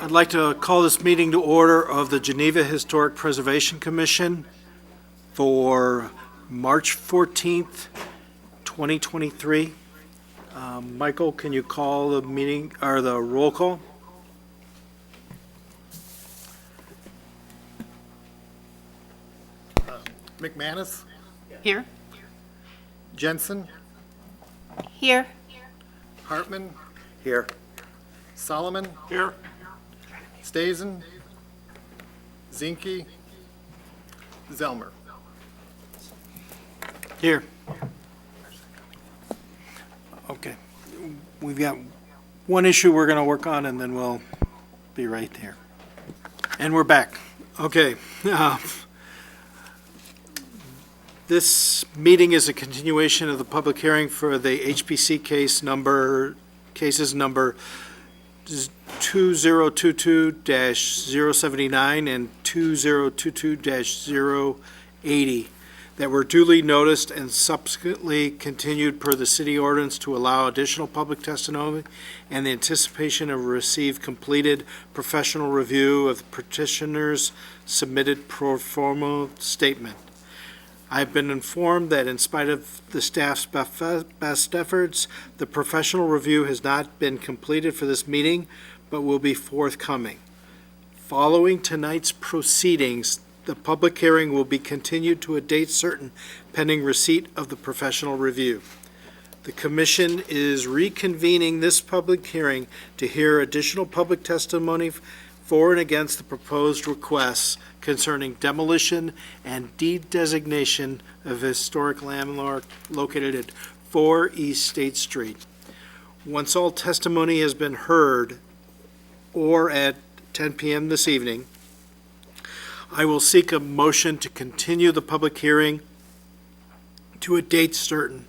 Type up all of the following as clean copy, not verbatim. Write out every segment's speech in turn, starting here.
I'd like to call this meeting to order of the Geneva Historic Preservation Commission for March 14th, 2023. Michael, can you call the meeting, or the roll call? McManus, Here. Jensen, Here. Hartman, Here. Solomon, Here. Stazen, Zinke, Zelmer. Here. Okay. We've got one issue we're going to work on, and then we'll be right there. And we're back. Okay. This meeting is a continuation of the public hearing for the HPC cases number 2022-079 and 2022-080 that were duly noticed and subsequently continued per the city ordinance to allow additional public testimony and the anticipation of receive completed professional review of the petitioner's submitted pro forma statement. I've been informed that in spite of the staff's best efforts, the professional review has not been completed for this meeting, but will be forthcoming. Following tonight's proceedings, the public hearing will be continued to a date certain pending receipt of the professional review. The Commission is reconvening this public hearing to hear additional public testimony for and against the proposed requests concerning demolition and deed designation of historic landmark located at 4 East State Street. Once all testimony has been heard, or at 10 p.m. this evening, I will seek a motion to continue the public hearing to a date certain,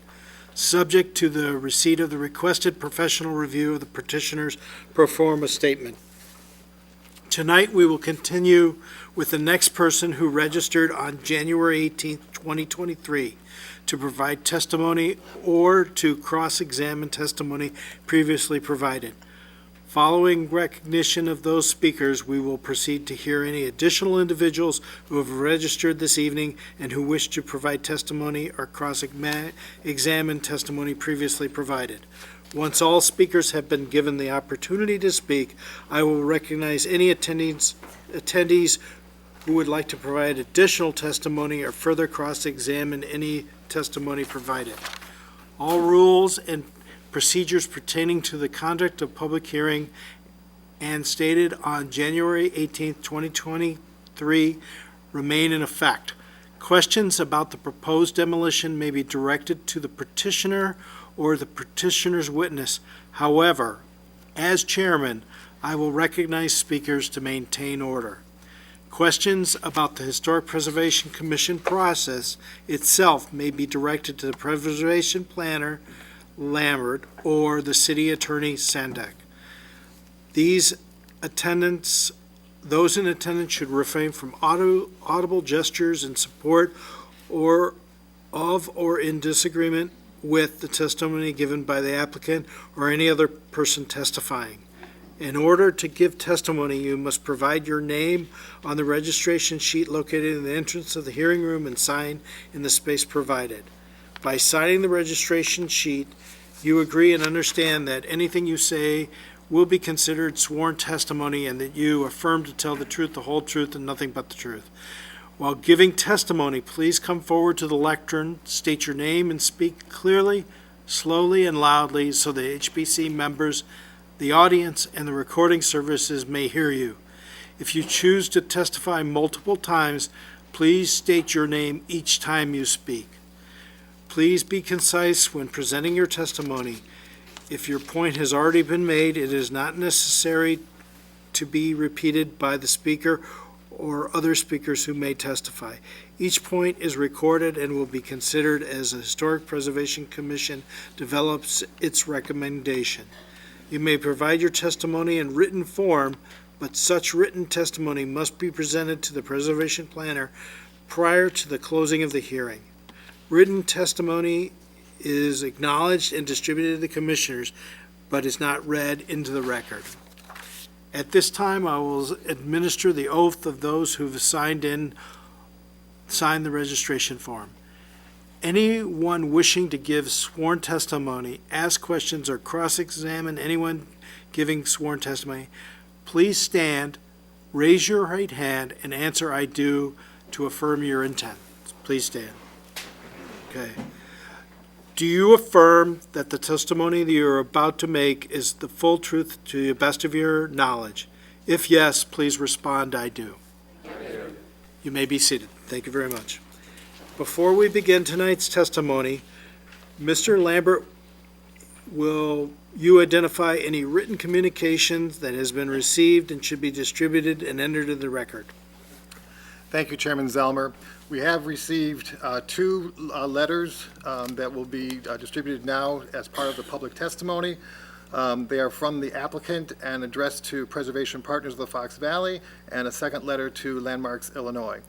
subject to the receipt of the requested professional review of the petitioner's pro forma statement. Tonight, we will continue with the next person who registered on January 18th, 2023, to provide testimony or to cross-examine testimony previously provided. Following recognition of those speakers, we will proceed to hear any additional individuals who have registered this evening and who wish to provide testimony or cross-examine testimony previously provided. Once all speakers have been given the opportunity to speak, I will recognize any attendees who would like to provide additional testimony or further cross-examine any testimony provided. All rules and procedures pertaining to the conduct of public hearing and stated on January 18th, 2023 remain in effect. Questions about the proposed demolition may be directed to the petitioner or the petitioner's witness. However, as chairman, I will recognize speakers to maintain order. Questions about the Historic Preservation Commission process itself may be directed to the Preservation Planner, Lambert, or the City Attorney, Sandek. Those in attendance should refrain from audible gestures in support or in disagreement with the testimony given by the applicant or any other person testifying. In order to give testimony, you must provide your name on the registration sheet located in the entrance of the hearing room and sign in the space provided. By signing the registration sheet, you agree and understand that anything you say will be considered sworn testimony and that you affirm to tell the truth, the whole truth, and nothing but the truth. While giving testimony, please come forward to the lectern, state your name, and speak clearly, slowly, and loudly so the HBC members, the audience, and the recording services may hear you. If you choose to testify multiple times, please state your name each time you speak. Please be concise when presenting your testimony. If your point has already been made, it is not necessary to be repeated by the speaker or other speakers who may testify. Each point is recorded and will be considered as the Historic Preservation Commission develops its recommendation. You may provide your testimony in written form, but such written testimony must be presented to the Preservation Planner prior to the closing of the hearing. Written testimony is acknowledged and distributed to the commissioners, but is not read into the record. At this time, I will administer the oath of those who've signed the registration form. Anyone wishing to give sworn testimony, ask questions, or cross-examine anyone giving sworn testimony, please stand, raise your right hand, and answer "I do" to affirm your intent. Please stand. Okay. Do you affirm that the testimony that you're about to make is the full truth to the best of your knowledge? If yes, please respond, "I do." You may be seated. Thank you very much. Before we begin tonight's testimony, Mr. Lambert, will you identify any written communications that has been received and should be distributed and entered in the record? Thank you, Chairman Zelmer. We have received two letters that will be distributed now as part of the public testimony. They are from the applicant and addressed to Preservation Partners of the Fox Valley, and a second letter to Landmarks, Illinois.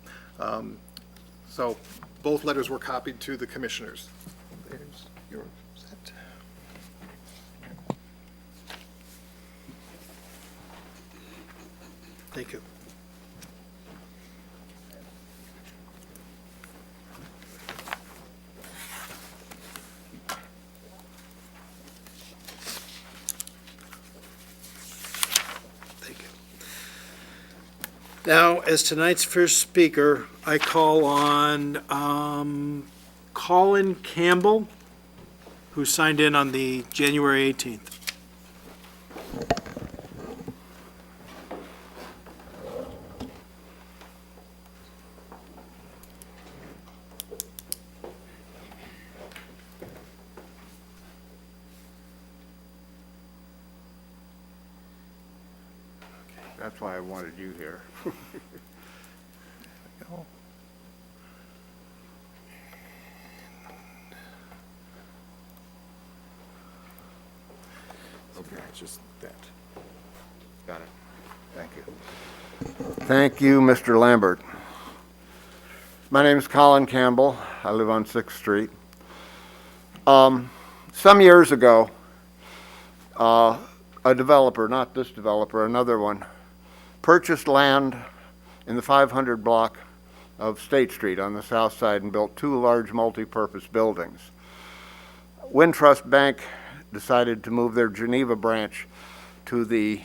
So both letters were copied to the commissioners. There's your set. Thank you. Now, as tonight's first speaker, I call on Colin Campbell, who signed in on the January 18th. That's why I wanted you here. Okay, it's just that. Got it. Thank you. Thank you, Mr. Lambert. My name is Colin Campbell. I live on 6th Street. Some years ago, a developer, not this developer, another one, purchased land in the 500 block of State Street on the south side and built two large multi-purpose buildings. Wintrust Bank decided to move their Geneva branch to the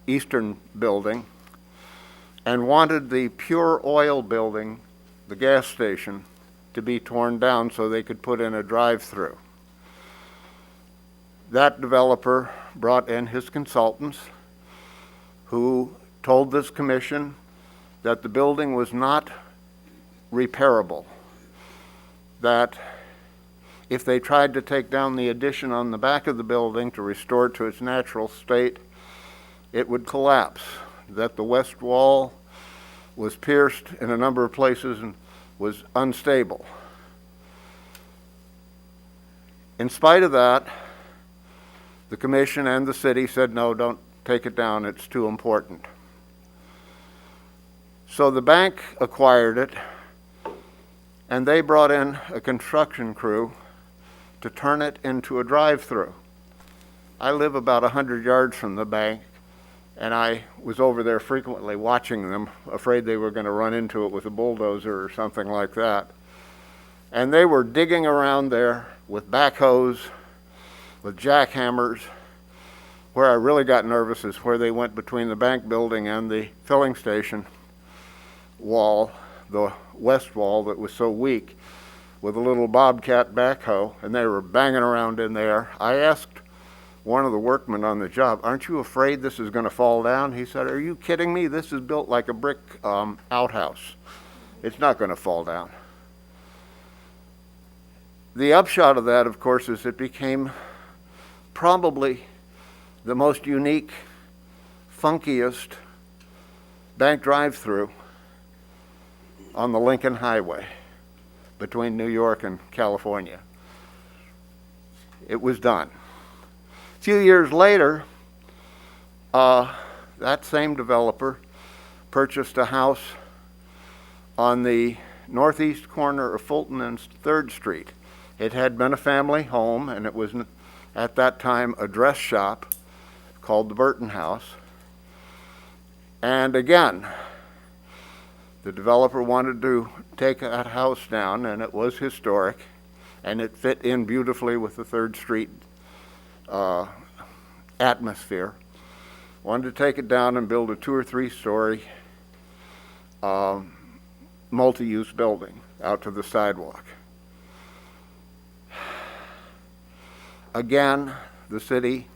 eastern building and wanted the Pure Oil building, the gas station, to be torn down so they could put in a drive-through. That developer brought in his consultants who told this commission that the building was not repairable, that if they tried to take down the addition on the back of the building to restore it to its natural state, it would collapse, that the west wall was pierced in a number of places and was unstable. In spite of that, the commission and the city said, no, don't take it down, it's too important. So the bank acquired it, and they brought in a construction crew to turn it into a drive-through. I live about 100 yards from the bank, and I was over there frequently watching them, afraid they were going to run into it with a bulldozer or something like that. And they were digging around there with backhoes, with jackhammers. Where I really got nervous is where they went between the bank building and the filling station wall, the west wall that was so weak, with a little bobcat backhoe, and they were banging around in there. I asked one of the workmen on the job, aren't you afraid this is going to fall down? He said, are you kidding me? This is built like a brick outhouse. It's not going to fall down. The upshot of that, of course, is it became probably the most unique, funkiest bank drive-through on the Lincoln Highway between New York and California. It was done. A few years later, that same developer purchased a house on the northeast corner of Fulton and 3rd Street. It had been a family home, and it was at that time a dress shop called the Burton House. And again, the developer wanted to take that house down, and it was historic, and it fit in beautifully with the 3rd Street atmosphere. Wanted to take it down and build a 2 or 3 story multi-use building out to the sidewalk. Again, the city,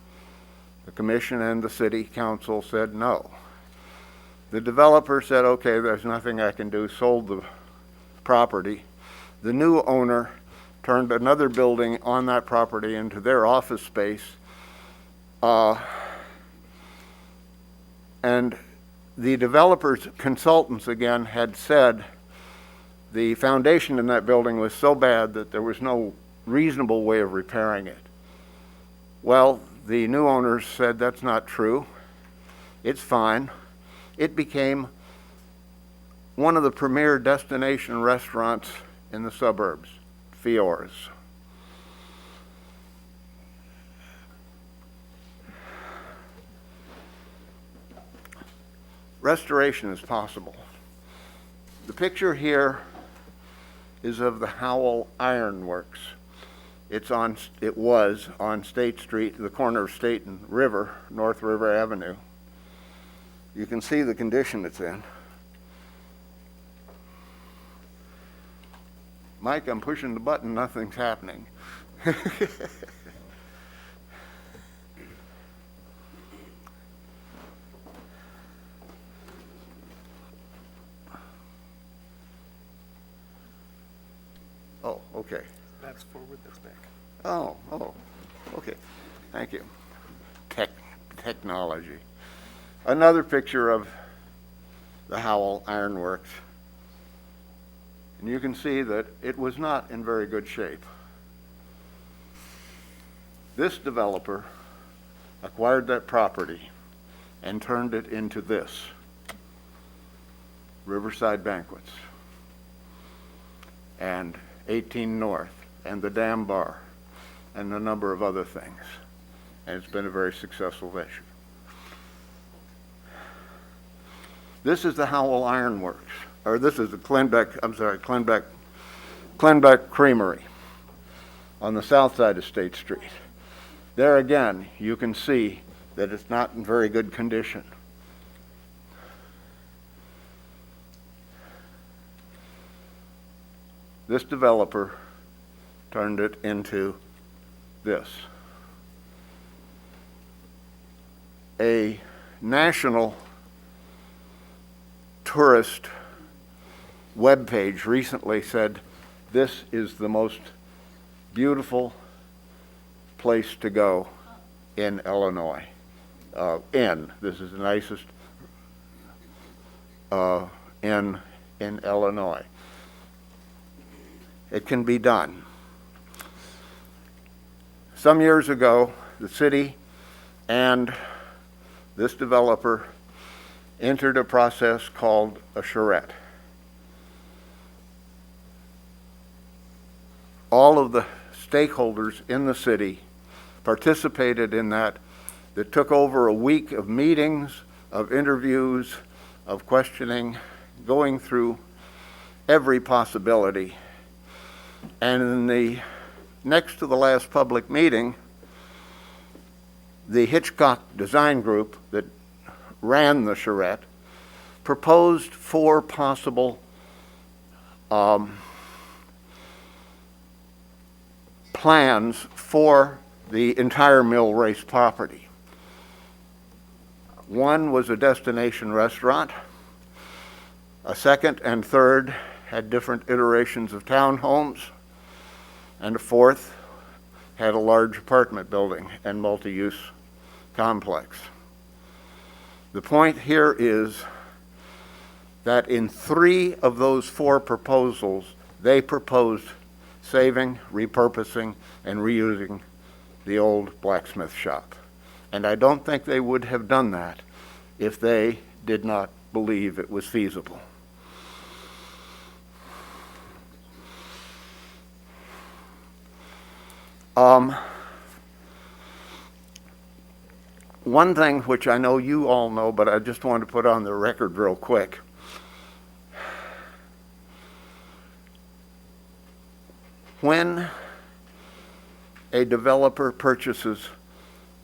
the commission and the city council said no. The developer said, okay, there's nothing I can do, sold the property. The new owner turned another building on that property into their office space. And the developer's consultants, again, had said the foundation in that building was so bad that there was no reasonable way of repairing it. Well, the new owners said that's not true. It's fine. It became one of the premier destination restaurants in the suburbs, Fiore's. Restoration is possible. The picture here is of the Howell Iron Works. It was on State Street, the corner of State and River, North River Avenue. You can see the condition it's in. Mike, I'm pushing the button, nothing's happening. Oh, okay. That's forward, that's back. Oh, okay. Thank you. Technology. Another picture of the Howell Iron Works. And you can see that it was not in very good shape. This developer acquired that property and turned it into this, Riverside Banquets, and 18 North, and the Dam Bar, and a number of other things. And it's been a very successful venture. This is the Howell Iron Works, or this is the Klenbeck Creamery on the south side of State Street. There again, you can see that it's not in very good condition. This developer turned it into this. A national tourist webpage recently said this is the most beautiful place to go in Illinois. This is the nicest in Illinois. It can be done. Some years ago, the city and this developer entered a process called a charrette. All of the stakeholders in the city participated in that. That took over a week of meetings, of interviews, of questioning, going through every possibility. And in the next to the last public meeting, the Hitchcock Design Group that ran the charrette proposed 4 possible plans for the entire Mill Race property. One was a destination restaurant. A second and third had different iterations of townhomes. And a fourth had a large apartment building and multi-use complex. The point here is that in 3 of those 4 proposals, they proposed saving, repurposing, and reusing the old blacksmith shop. And I don't think they would have done that if they did not believe it was feasible. One thing which I know you all know, but I just want to put on the record real quick. When a developer purchases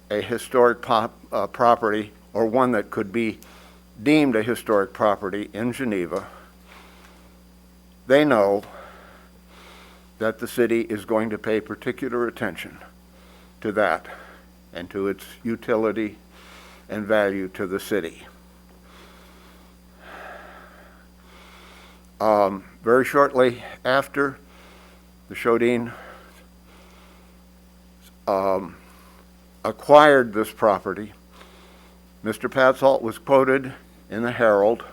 a historic property, or one that could be deemed a historic property in Geneva, they know that the city is going to pay particular attention to that and to its utility and value to the city. Very shortly after the Chaudine acquired this property, Mr. Patzold was quoted in the Herald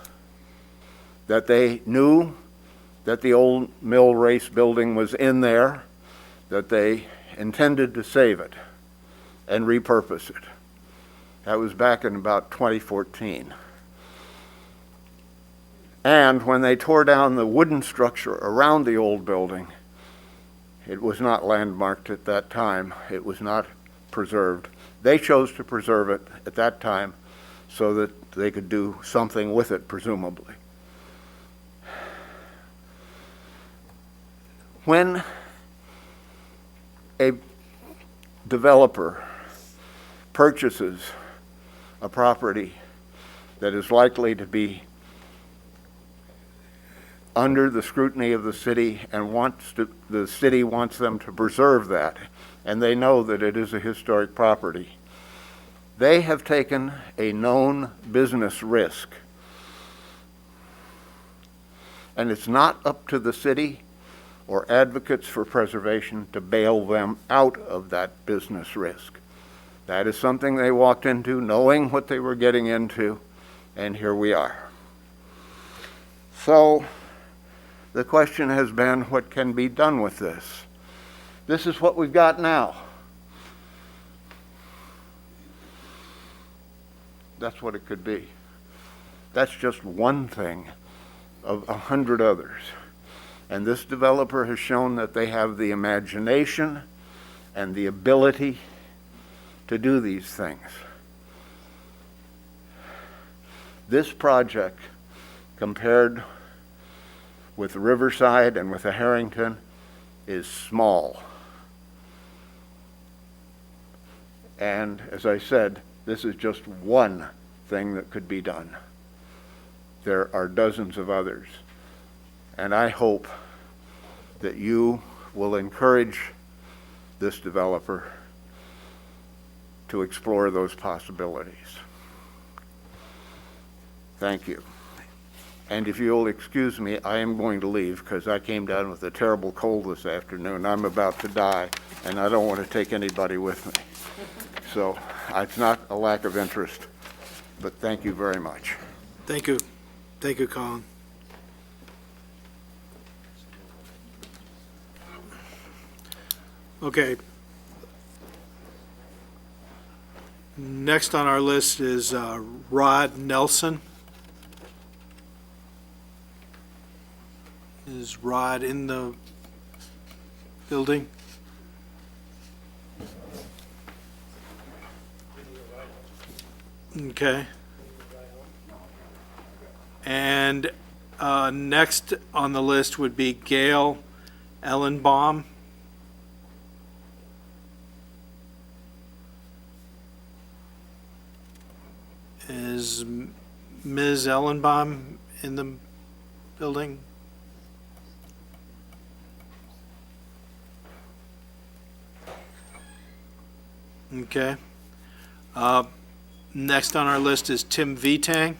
that they knew that the old mill race building was in there, that they intended to save it and repurpose it. That was back in about 2014. And when they tore down the wooden structure around the old building, it was not landmarked at that time. It was not preserved. They chose to preserve it at that time so that they could do something with it, presumably. When a developer purchases a property that is likely to be under the scrutiny of the city and the city wants them to preserve that, and they know that it is a historic property, they have taken a known business risk. And it's not up to the city or advocates for preservation to bail them out of that business risk. That is something they walked into knowing what they were getting into, and here we are. So the question has been, what can be done with this? This is what we've got now. That's what it could be. That's just one thing of 100 others. And this developer has shown that they have the imagination and the ability to do these things. This project, compared with Riverside and with the Harrington, is small. And as I said, this is just one thing that could be done. There are dozens of others. And I hope that you will encourage this developer to explore those possibilities. Thank you. And if you'll excuse me, I am going to leave because I came down with a terrible cold this afternoon. I'm about to die, and I don't want to take anybody with me. So it's not a lack of interest, but thank you very much. Thank you. Thank you, Colin. Okay. Next on our list is Rod Nelson. Is Rod in the building? Okay. And next on the list would be Gail Ellenbaum. Is Ms. Ellenbaum in the building? Okay. Next on our list is Tim Vitang.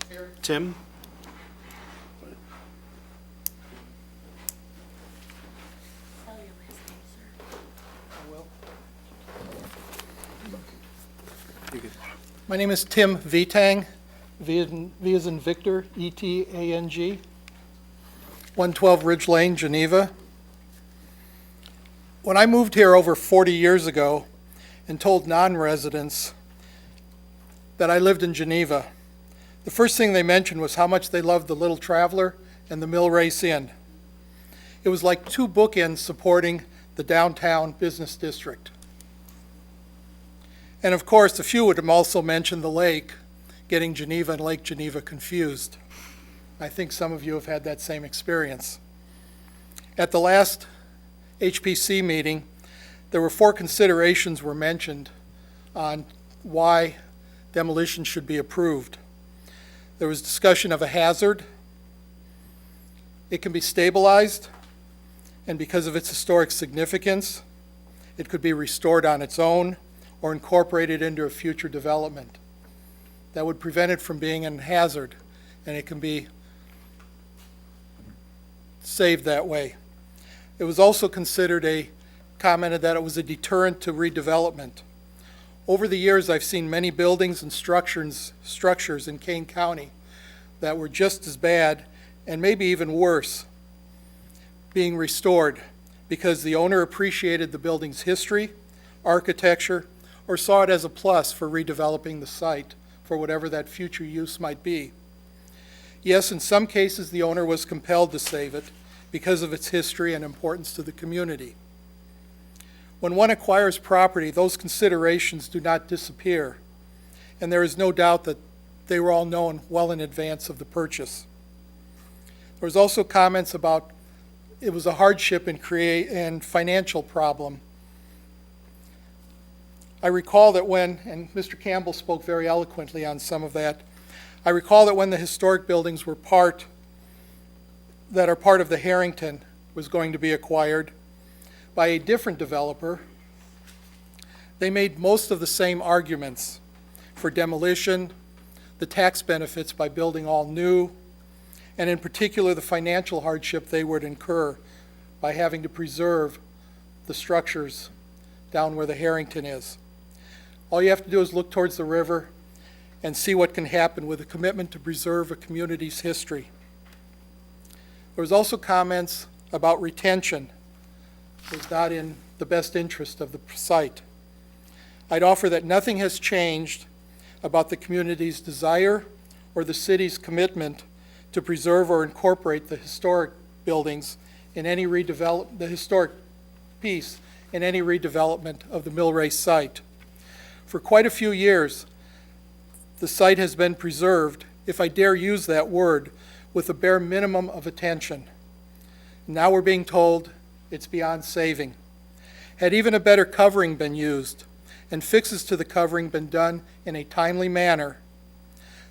Here. Tim? You can- My name is Tim Vitang, V as in Victor, E-T-A-N-G, 112 Ridge Lane, Geneva. When I moved here over 40 years ago and told non-residents that I lived in Geneva, the first thing they mentioned was how much they loved the Little Traveler and the Mill Race Inn. It was like two bookends supporting the downtown business district. And of course, a few would have also mentioned the lake, getting Geneva and Lake Geneva confused. I think some of you have had that same experience. At the last HPC meeting, there were 4 considerations were mentioned on why demolition should be approved. There was discussion of a hazard. It can be stabilized, and because of its historic significance, it could be restored on its own or incorporated into a future development. That would prevent it from being a hazard, and it can be saved that way. It was also commented that it was a deterrent to redevelopment. Over the years, I've seen many buildings and structures in Kane County that were just as bad, and maybe even worse, being restored because the owner appreciated the building's history, architecture, or saw it as a plus for redeveloping the site for whatever that future use might be. Yes, in some cases, the owner was compelled to save it because of its history and importance to the community. When one acquires property, those considerations do not disappear, and there is no doubt that they were all known well in advance of the purchase. There was also comments about it was a hardship and financial problem. I recall that and Mr. Campbell spoke very eloquently on some of that, I recall that when the historic buildings were that are part of the Harrington was going to be acquired by a different developer, they made most of the same arguments for demolition, the tax benefits by building all new, and in particular the financial hardship they would incur by having to preserve the structures down where the Harrington is. All you have to do is look towards the river and see what can happen with a commitment to preserve a community's history. There was also comments about retention. It was not in the best interest of the site. I'd offer that nothing has changed about the community's desire or the city's commitment to preserve or incorporate the historic buildings in any the historic piece in any redevelopment of the Millrace site. For quite a few years, the site has been preserved, if I dare use that word, with a bare minimum of attention. Now we're being told it's beyond saving. Had even a better covering been used and fixes to the covering been done in a timely manner,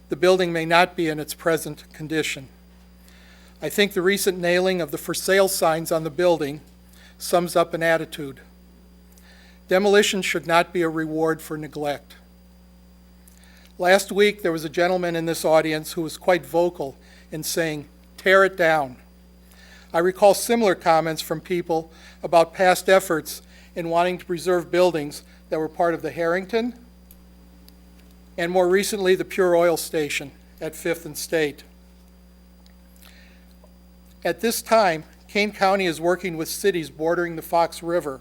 the building may not be in its present condition. I think the recent nailing of the for sale signs on the building sums up an attitude. Demolition should not be a reward for neglect. Last week, there was a gentleman in this audience who was quite vocal in saying, "Tear it down." I recall similar comments from people about past efforts in wanting to preserve buildings that were part of the Harrington and more recently the Pure Oil Station at 5th and State. At this time, Kane County is working with cities bordering the Fox River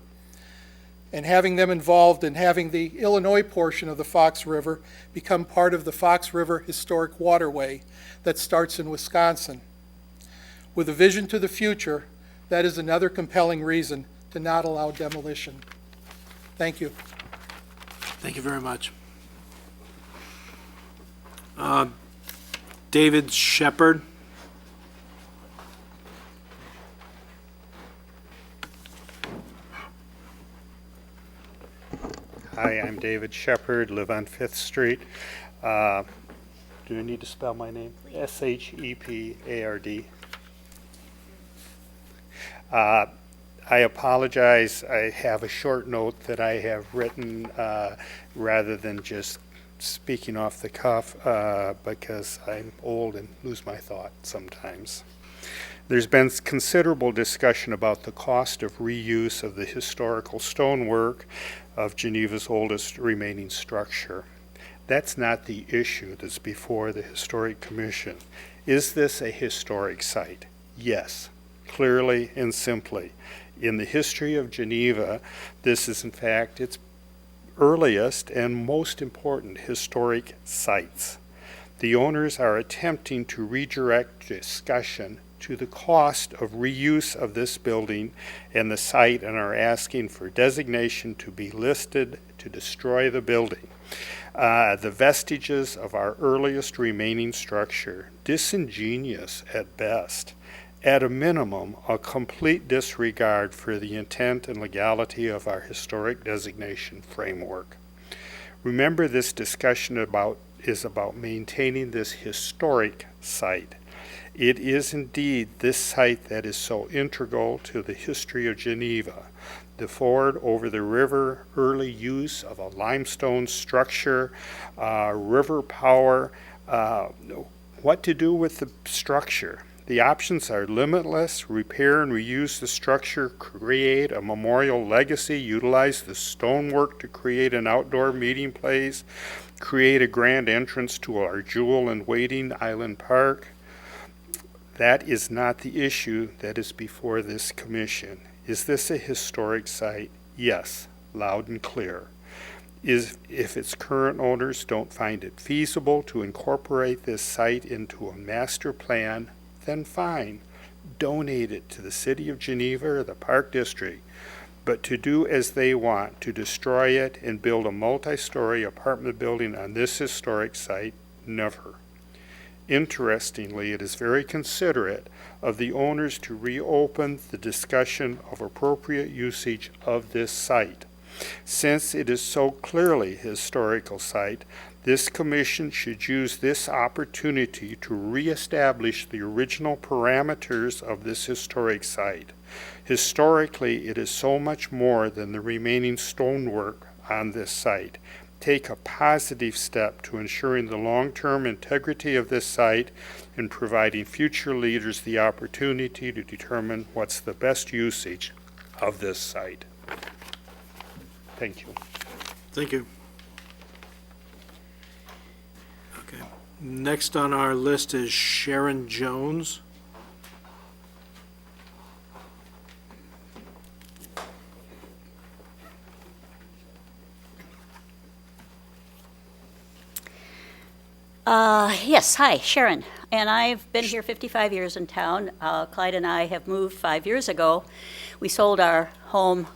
and having them involved in having the Illinois portion of the Fox River become part of the Fox River Historic Waterway that starts in Wisconsin. With a vision to the future, that is another compelling reason to not allow demolition. Thank you. Thank you very much. David Shepard. Hi, I'm David Shepard, live on 5th Street. Do I need to spell my name? Shepard. I apologize. I have a short note that I have written rather than just speaking off the cuff because I'm old and lose my thought sometimes. There's been considerable discussion about the cost of reuse of the historical stonework of Geneva's oldest remaining structure. That's not the issue that's before the Historic Commission. Is this a historic site? Yes, clearly and simply. In the history of Geneva, this is in fact its earliest and most important historic sites. The owners are attempting to redirect discussion to the cost of reuse of this building and the site and are asking for designation to be listed to destroy the building. The vestiges of our earliest remaining structure, disingenuous at best, at a minimum, a complete disregard for the intent and legality of our historic designation framework. Remember, this discussion is about maintaining this historic site. It is indeed this site that is so integral to the history of Geneva. The ford over the river, early use of a limestone structure, river power, what to do with the structure. The options are limitless: repair and reuse the structure, create a memorial legacy, utilize the stonework to create an outdoor meeting place, create a grand entrance to our jewel and waiting Island Park. That is not the issue that is before this commission. Is this a historic site? Yes, loud and clear. If its current owners don't find it feasible to incorporate this site into a master plan, then fine, donate it to the City of Geneva or the Park District. But to do as they want, to destroy it and build a multi-story apartment building on this historic site, never. Interestingly, it is very considerate of the owners to reopen the discussion of appropriate usage of this site. Since it is so clearly a historical site, this commission should use this opportunity to reestablish the original parameters of this historic site. Historically, it is so much more than the remaining stonework on this site. Take a positive step to ensuring the long-term integrity of this site and providing future leaders the opportunity to determine what's the best usage of this site. Thank you. Thank you. Okay. Next on our list is Sharon Jones. Yes, hi, Sharon. And I've been here 55 years in town. Clyde and I have moved 5 years ago. We sold our home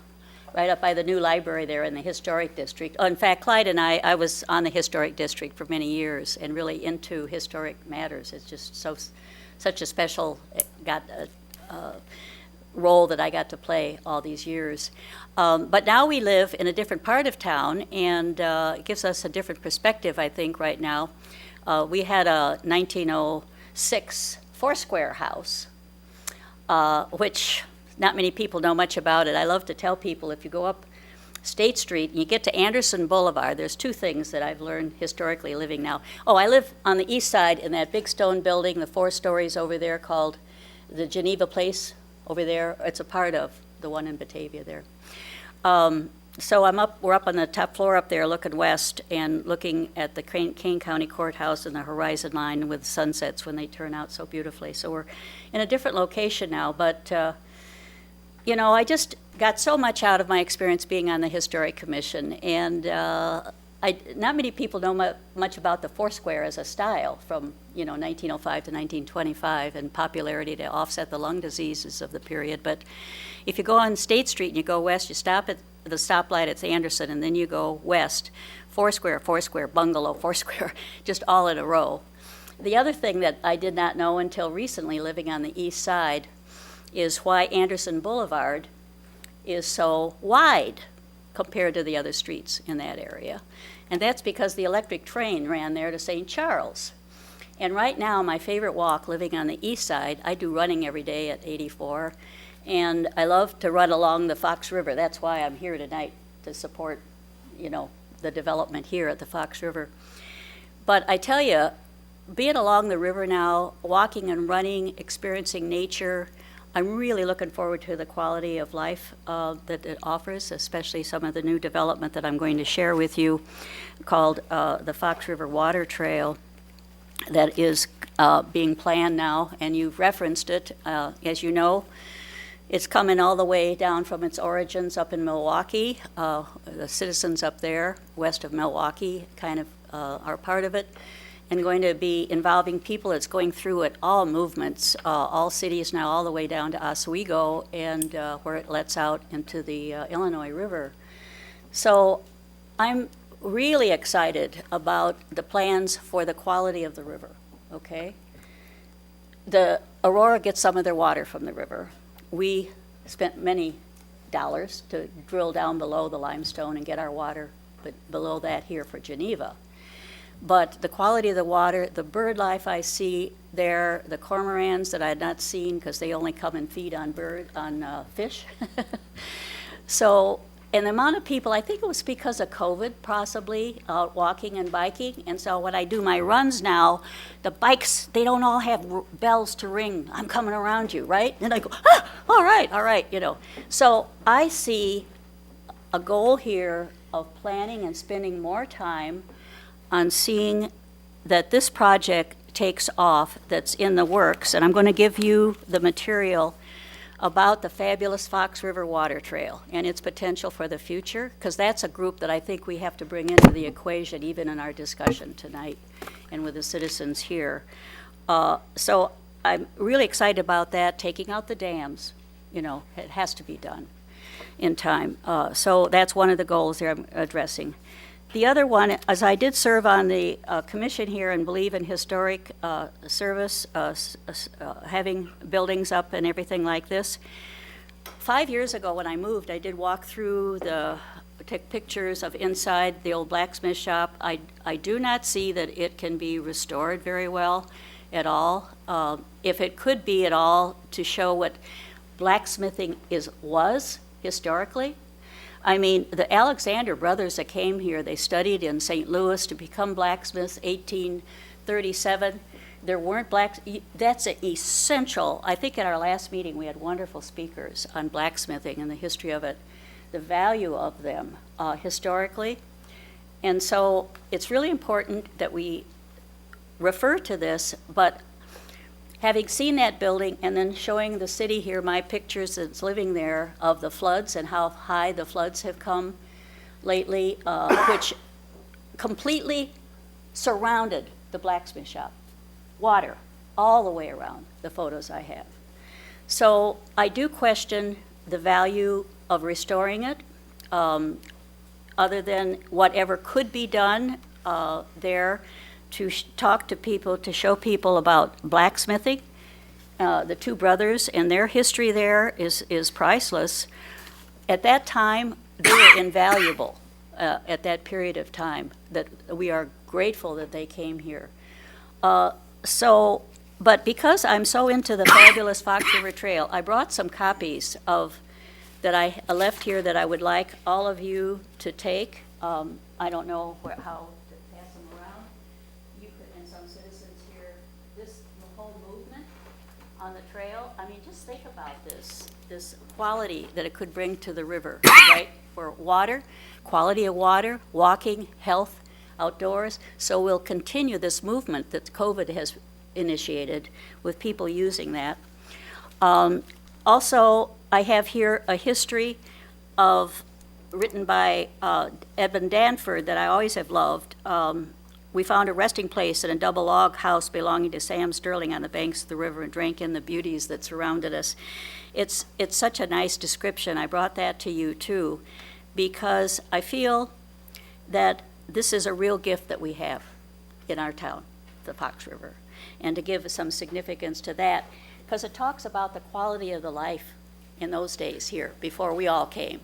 right up by the new library there in the historic district. In fact, Clyde and I was on the historic district for many years and really into historic matters. It's just such a special role that I got to play all these years. But now we live in a different part of town, and it gives us a different perspective, I think, right now. We had a 1906 four-square house, which not many people know much about it. I love to tell people, if you go up State Street and you get to Anderson Boulevard, there's two things that I've learned historically living now. Oh, I live on the east side in that big stone building, the 4 stories over there, called the Geneva Place over there. It's a part of the one in Batavia there. So we're up on the top floor up there looking west and looking at the Kane County Courthouse and the horizon line with sunsets when they turn out so beautifully. So we're in a different location now, but you know, I just got so much out of my experience being on the Historic Commission, and not many people know much about the Foursquare as a style from, 1905 to 1925 and popularity to offset the lung diseases of the period. But if you go on State Street and you go west, you stop at the stoplight at Anderson, and then you go west, Foursquare, Bungalow, Foursquare, just all in a row. The other thing that I did not know until recently, living on the east side, is why Anderson Boulevard is so wide compared to the other streets in that area. And that's because the electric train ran there to St. Charles. And right now, my favorite walk, living on the east side, I do running every day at 84, and I love to run along the Fox River. That's why I'm here tonight, to support, the development here at the Fox River. But I tell you, being along the river now, walking and running, experiencing nature, I'm really looking forward to the quality of life that it offers, especially some of the new development that I'm going to share with you, called the Fox River Water Trail, that is being planned now, and you've referenced it. As you know, it's coming all the way down from its origins up in Milwaukee. The citizens up there, west of Milwaukee, kind of are part of it. and going to be involving people. It's going through at all movements, all cities now, all the way down to Oswego, and where it lets out into the Illinois River. So I'm really excited about the plans for the quality of the river, okay? The Aurora gets some of their water from the river. We spent many dollars to drill down below the limestone and get our water, but below that here for Geneva. But the quality of the water, the bird life I see there, the cormorants that I had not seen because they only come and feed on fish. So, and the amount of people, I think it was because of COVID possibly, out walking and biking. And so when I do my runs now, the bikes, they don't all have bells to ring. I'm coming around you, right? And I go, all right, you know. So I see a goal here of planning and spending more time on seeing that this project takes off that's in the works. And I'm going to give you the material about the fabulous Fox River Water Trail and its potential for the future, because that's a group that I think we have to bring into the equation even in our discussion tonight and with the citizens here. So I'm really excited about that, taking out the dams. You know, it has to be done in time. So that's one of the goals there I'm addressing. The other one, as I did serve on the commission here and believe in historic service, having buildings up and everything like this. 5 years ago when I moved, I did walk through take pictures of inside the old blacksmith shop. I do not see that it can be restored very well at all. If it could be at all to show what blacksmithing was historically. I mean, the Alexander brothers that came here, they studied in St. Louis to become blacksmiths, 1837. There weren't that's essential. I think at our last meeting we had wonderful speakers on blacksmithing and the history of it, the value of them historically. And so it's really important that we refer to this, but having seen that building and then showing the city here, my pictures that's living there of the floods and how high the floods have come lately, which completely surrounded the blacksmith shop. Water all the way around the photos I have. So I do question the value of restoring it, other than whatever could be done there to talk to people, to show people about blacksmithing. The two brothers and their history there is priceless. At that time, they were invaluable at that period of time, that we are grateful that they came here. But because I'm so into the fabulous Fox River Trail, I brought some copies that I left here that I would like all of you to take. I don't know how on the trail. I mean, just think about this quality that it could bring to the river, right? For water, quality of water, walking, health, outdoors. So we'll continue this movement that COVID has initiated with people using that. Also, I have here a history written by Edmund Danford that I always have loved. We found a resting place in a double log house belonging to Sam Sterling on the banks of the river and drank in the beauties that surrounded us. It's such a nice description. I brought that to you too, because I feel that this is a real gift that we have in our town, the Fox River, and to give some significance to that, because it talks about the quality of the life in those days here, before we all came,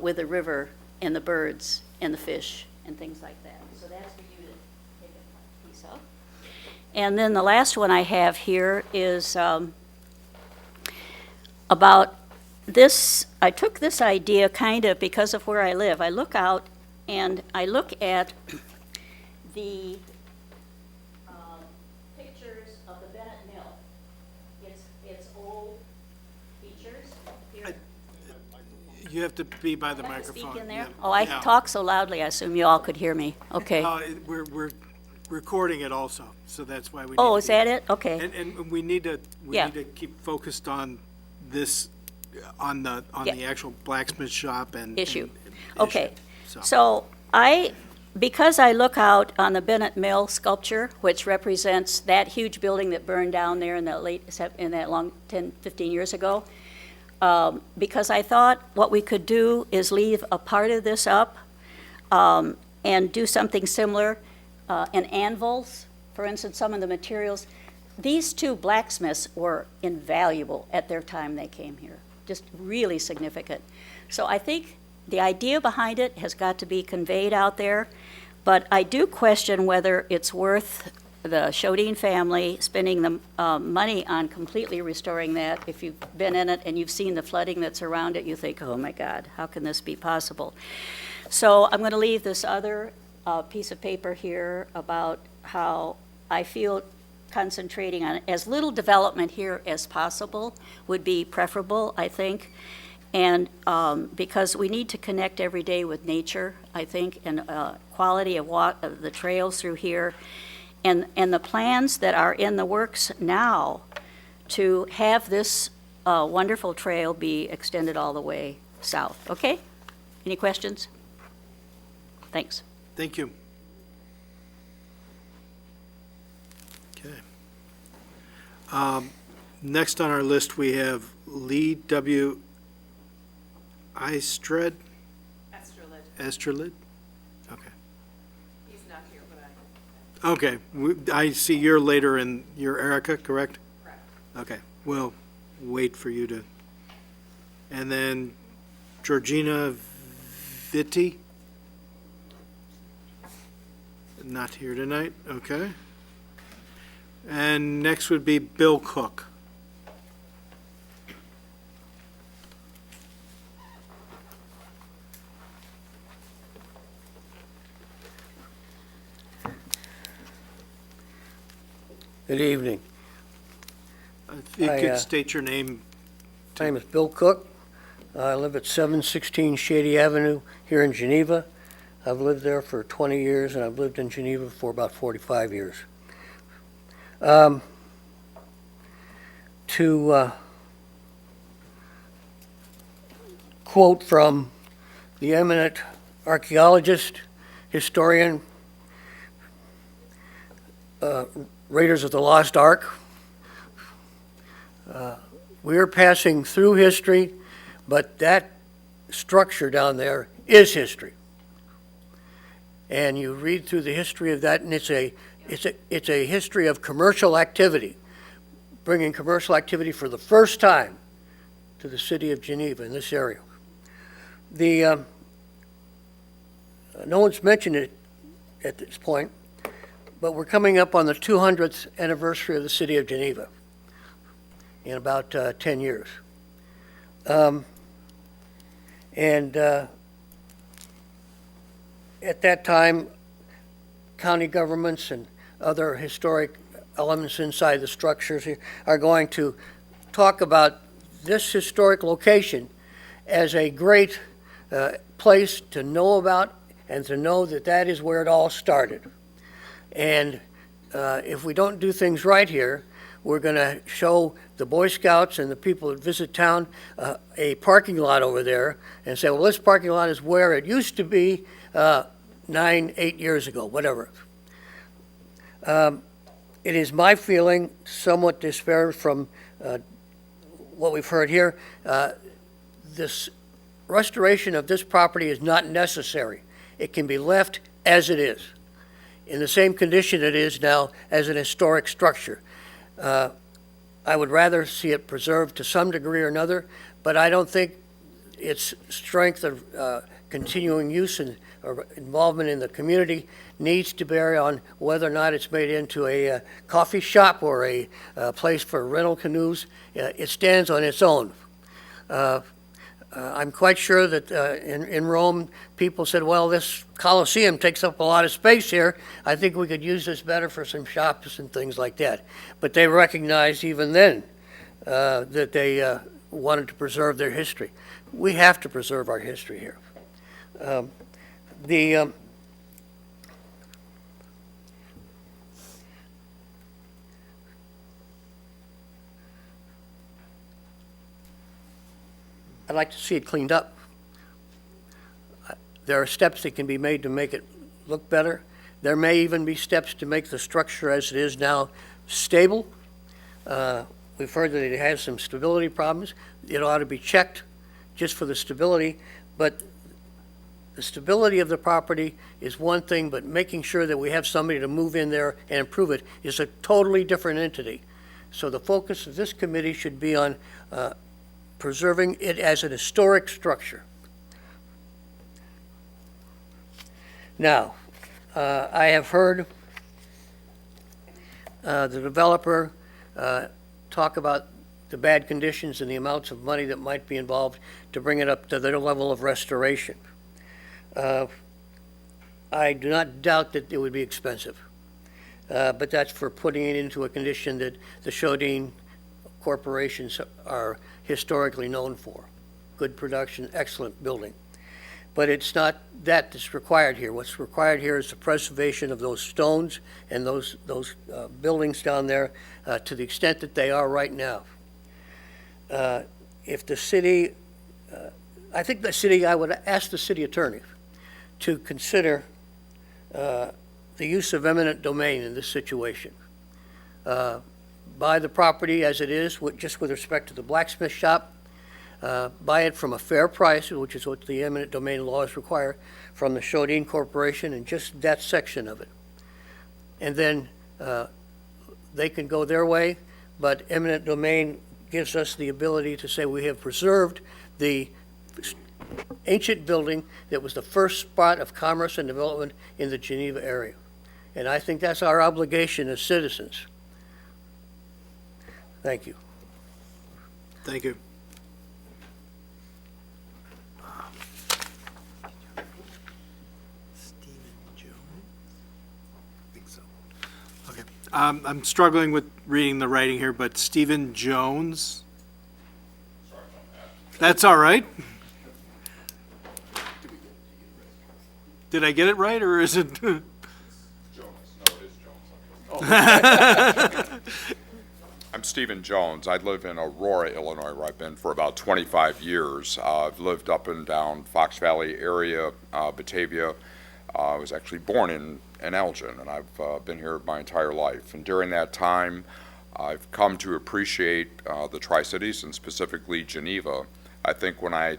with the river and the birds and the fish and things like that. So that's for you to take a piece of. And then the last one I have here is about this. I took this idea kind of because of where I live. I look out and I look at the pictures of the Bennett Mill. It's old features here. You have to be by the Am I to microphone. speak in there? Yeah. Oh, I Yeah. talk so loudly, I assume you all could hear me. Okay. We're recording it also, so that's why we. Oh, need is to- that it? Okay. And we need to Yeah. keep focused on this, on the Yeah. actual blacksmith shop and Issue. and Okay. issue. So I Because I look out on the Bennett Mill sculpture, which represents that huge building that burned down there in that long 10, 15 years ago, because I thought what we could do is leave a part of this up and do something similar. And anvils, for instance, some of the materials. These two blacksmiths were invaluable at their time they came here, just really significant. So I think the idea behind it has got to be conveyed out there, but I do question whether it's worth the Shodine family spending the money on completely restoring that. If you've been in it and you've seen the flooding that's around it, you think, oh my God, how can this be possible? So I'm going to leave this other piece of paper here about how I feel concentrating on as little development here as possible would be preferable, I think. And because we need to connect every day with nature, I think, and quality of the trails through here, and the plans that are in the works now to have this wonderful trail be extended all the way south. Okay? Any questions? Thanks. Thank you. Okay. Next on our list, we have Lee W. Estrelid? Estrelid? Okay. He's not here, but I. Okay, I see you're later in, you're Erica, correct? Correct. Okay, we'll wait for you to. And then Georgina Vitti? Not here tonight, okay. And next would be Bill Cook. Good evening. If you I, could state your name. My name is Bill Cook. I live at 716 Shady Avenue here in Geneva. I've lived there for 20 years, and I've lived in Geneva for about 45 years. To quote from the eminent archaeologist, historian, Raiders of the Lost Ark, we are passing through history, but that structure down there is history. And you read through the history of that, and it's a history of commercial activity, bringing commercial activity for the first time to the city of Geneva in this area. No one's mentioned it at this point, but we're coming up on the 200th anniversary of the city of Geneva in about 10 years. At that time, county governments and other historic elements inside the structures here are going to talk about this historic location as a great place to know about and to know that that is where it all started. And if we don't do things right here, we're going to show the Boy Scouts and the people that visit town a parking lot over there and say, well, this parking lot is where it used to be 8 years ago, whatever. It is my feeling, somewhat disparate from what we've heard here, this restoration of this property is not necessary. It can be left as it is, in the same condition it is now as an historic structure. I would rather see it preserved to some degree or another, but I don't think its strength of continuing use and or involvement in the community needs to bear on whether or not it's made into a coffee shop or a place for rental canoes. It stands on its own. I'm quite sure that in Rome, people said, well, this Colosseum takes up a lot of space here. I think we could use this better for some shops and things like that. But they recognized even then that they wanted to preserve their history. We have to preserve our history here. I'd like to see it cleaned up. There are steps that can be made to make it look better. There may even be steps to make the structure as it is now stable. We've heard that it has some stability problems. It ought to be checked just for the stability, but the stability of the property is one thing, but making sure that we have somebody to move in there and improve it is a totally different entity. So the focus of this committee should be on preserving it as an historic structure. Now, I have heard the developer talk about the bad conditions and the amounts of money that might be involved to bring it up to their level of restoration. I do not doubt that it would be expensive, but that's for putting it into a condition that the Chodine corporations are historically known for. Good production, excellent building. But it's not that that's required here. What's required here is the preservation of those stones and those buildings down there to the extent that they are right now. If the city, I would ask the city attorney to consider the use of eminent domain in this situation. Buy the property as it is, just with respect to the blacksmith shop. Buy it from a fair price, which is what the eminent domain laws require, from the Chodine Corporation and just that section of it. And then they can go their way, but eminent domain gives us the ability to say we have preserved the ancient building that was the first spot of commerce and development in the Geneva area. And I think that's our obligation as citizens. Thank you. Thank you. Stephen Jones? I think so. Okay. I'm struggling with reading the writing here, but Stephen Jones? That's all right. Did I get it right, or is it? Jonas. No, it is Jones. I'm Stephen Jones. I live in Aurora, Illinois, where I've been for about 25 years. I've lived up and down Fox Valley area, Batavia. I was actually born in Elgin, and I've been here my entire life. And during that time, I've come to appreciate the Tri-Cities, and specifically Geneva. I think when I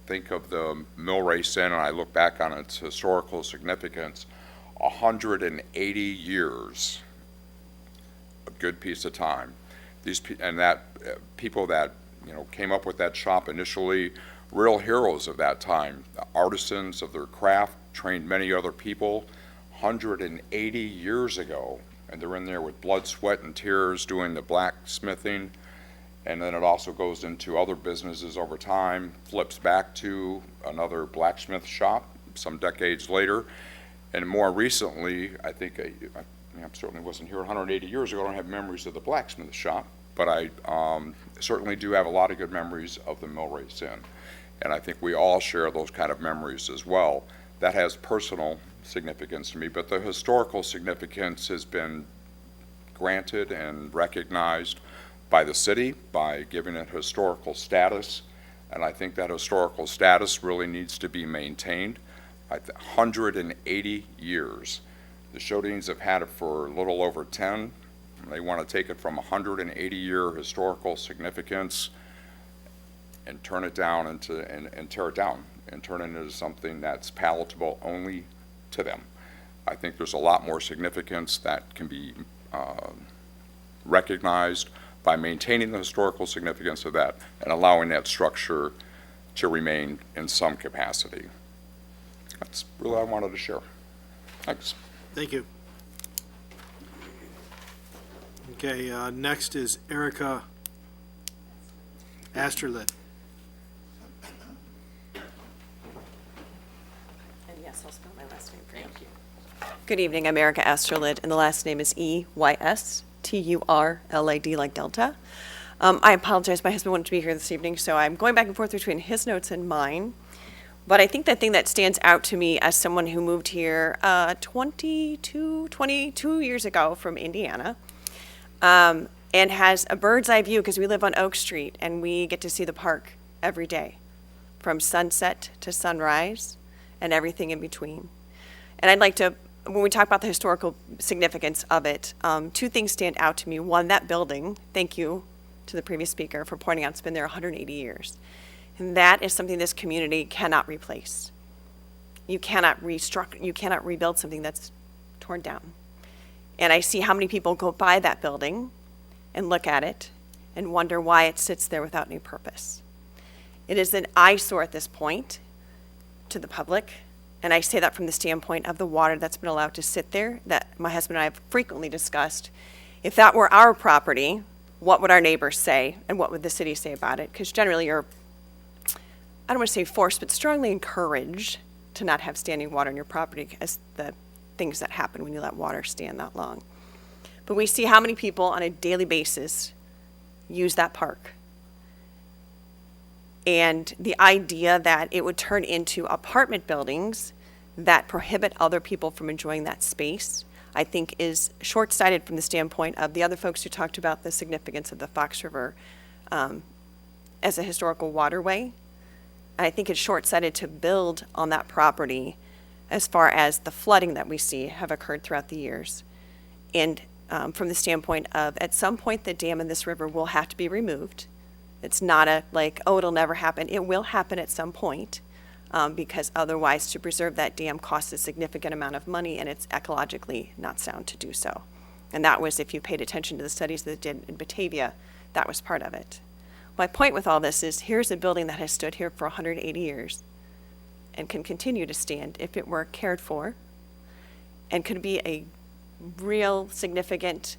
think of the Mill Race Inn and I look back on its historical significance, 180 years, a good piece of time. People that came up with that shop initially, real heroes of that time, artisans of their craft, trained many other people. 180 years ago, and they're in there with blood, sweat, and tears doing the blacksmithing. And then it also goes into other businesses over time, flips back to another blacksmith shop some decades later. And more recently, I think, I certainly wasn't here 180 years ago, I don't have memories of the blacksmith shop, but I certainly do have a lot of good memories of the Mill Race Inn. And I think we all share those kind of memories as well. That has personal significance to me, but the historical significance has been granted and recognized by the city by giving it historical status, and I think that historical status really needs to be maintained. 180 years. The Chodines have had it for a little over 10. They want to take it from 180-year historical significance and turn it down and tear it down and turn it into something that's palatable only to them. I think there's a lot more significance that can be recognized by maintaining the historical significance of that and allowing that structure to remain in some capacity. That's really all I wanted to share. Thanks. Thank you. Okay, next is Erica Asterlet. And yes, I'll spell my last name for you. Good evening, I'm Erica Asterlid, and the last name is E-Y-S-T-U-R-L-A-D like Delta. I apologize, my husband wanted to be here this evening, so I'm going back and forth between his notes and mine. But I think the thing that stands out to me as someone who moved here 22 years ago from Indiana, and has a bird's eye view because we live on Oak Street and we get to see the park every day from sunset to sunrise and everything in between. And I'd like to, when we talk about the historical significance of it, two things stand out to me. One, that building, thank you to the previous speaker for pointing out it's been there 180 years. And that is something this community cannot replace. You cannot you cannot rebuild something that's torn down. And I see how many people go by that building and look at it and wonder why it sits there without any purpose. It is an eyesore at this point to the public, and I say that from the standpoint of the water that's been allowed to sit there, that my husband and I have frequently discussed. If that were our property, what would our neighbors say, and what would the city say about it? Because generally you're, I don't want to say forced, but strongly encouraged to not have standing water on your property as the things that happen when you let water stand that long. But we see how many people on a daily basis use that park. And the idea that it would turn into apartment buildings that prohibit other people from enjoying that space, I think is short-sighted from the standpoint of the other folks who talked about the significance of the Fox River as a historical waterway. And I think it's short-sighted to build on that property as far as the flooding that we see have occurred throughout the years. And from the standpoint of, at some point, the dam in this river will have to be removed. It's not a, like, oh, it'll never happen. It will happen at some point, because otherwise to preserve that dam costs a significant amount of money, and it's ecologically not sound to do so. And that was, if you paid attention to the studies that did in Batavia, that was part of it. My point with all this is, here's a building that has stood here for 180 years and can continue to stand if it were cared for, and could be a real significant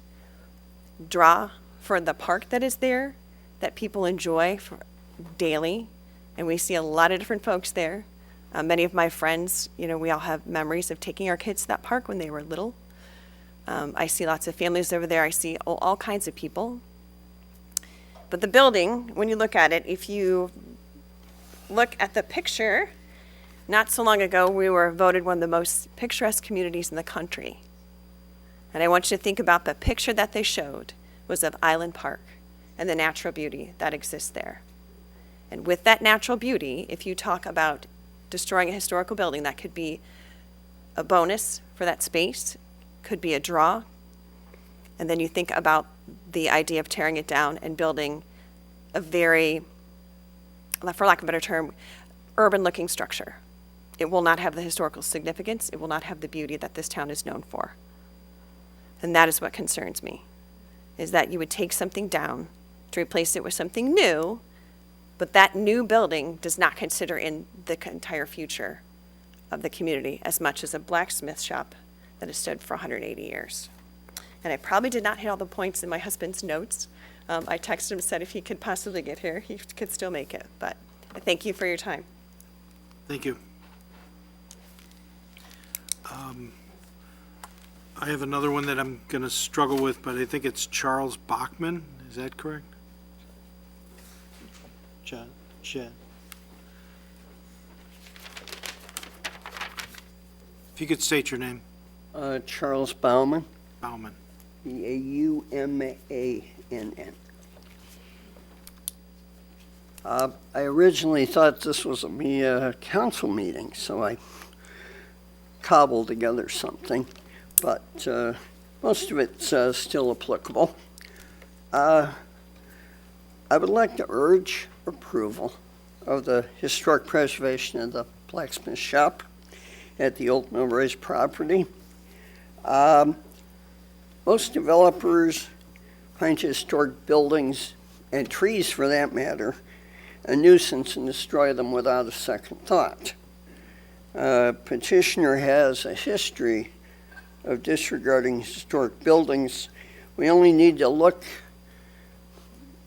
draw for the park that is there, that people enjoy daily. And we see a lot of different folks there. Many of my friends, we all have memories of taking our kids to that park when they were little. I see lots of families over there. I see all kinds of people. But the building, when you look at it, if you look at the picture, not so long ago, we were voted one of the most picturesque communities in the country. And I want you to think about the picture that they showed was of Island Park and the natural beauty that exists there. And with that natural beauty, if you talk about destroying a historical building, that could be a bonus for that space, could be a draw. And then you think about the idea of tearing it down and building a very, for lack of a better term, urban-looking structure. It will not have the historical significance. It will not have the beauty that this town is known for. And that is what concerns me, is that you would take something down to replace it with something new, but that new building does not consider in the entire future of the community as much as a blacksmith shop that has stood for 180 years. And I probably did not hit all the points in my husband's notes. I texted him and said if he could possibly get here, he could still make it. But I thank you for your time. Thank you. I have another one that I'm going to struggle with, but I think it's Charles Bachman. Is that correct? Chad. If you could state your name. Charles Baumann, Bauman. Baumann. I originally thought this was a council meeting, so I cobbled together something, but most of it's still applicable. I would like to urge approval of the historic preservation of the blacksmith shop at the Old Millrace property. Most developers find historic buildings, and trees for that matter, a nuisance and destroy them without a second thought. Petitioner has a history of disregarding historic buildings. We only need to look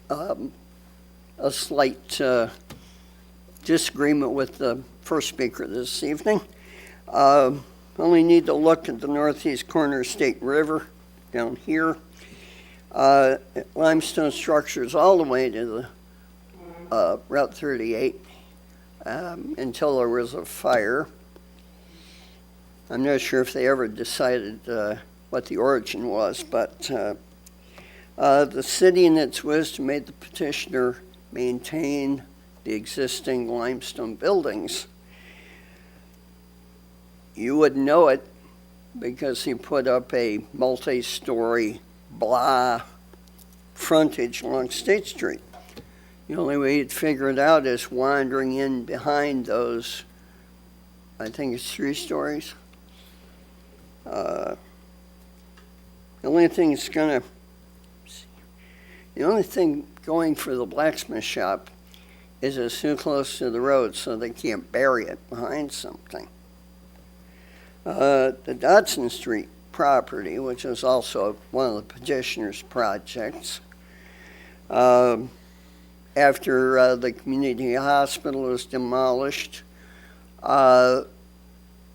a slight disagreement with the first speaker this evening. Only need to look at the northeast corner of State River down here. Limestone structures all the way to the Route 38 until there was a fire. I'm not sure if they ever decided what the origin was, but the city in its wisdom made the petitioner maintain the existing limestone buildings. You wouldn't know it because he put up a multi-story blah frontage along State Street. The only way you'd figure it out is wandering in behind those, I think it's 3 stories. The only thing going for the blacksmith shop is it's too close to the road, so they can't bury it behind something. The Dodson Street property, which is also one of the petitioner's projects, after the community hospital was demolished,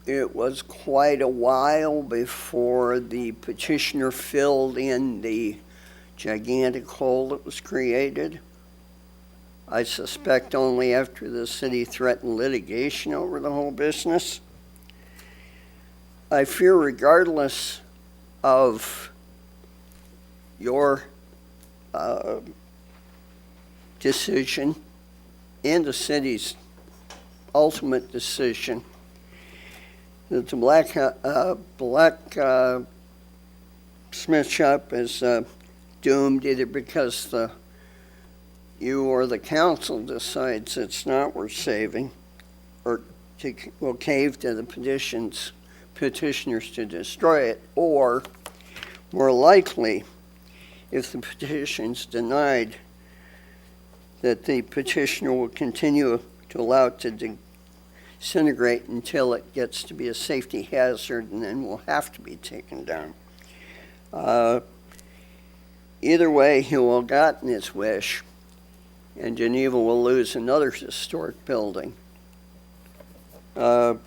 it was quite a while before the petitioner filled in the gigantic hole that was created. I suspect only after the city threatened litigation over the whole business. I fear regardless of your decision and the city's ultimate decision, that the blacksmith shop is doomed either because you or the council decides it's not worth saving, or will cave to the petitioners to destroy it, or more likely, if the petition's denied, that the petitioner will continue to allow it to disintegrate until it gets to be a safety hazard and then will have to be taken down. Either way, he will have gotten his wish, and Geneva will lose another historic building to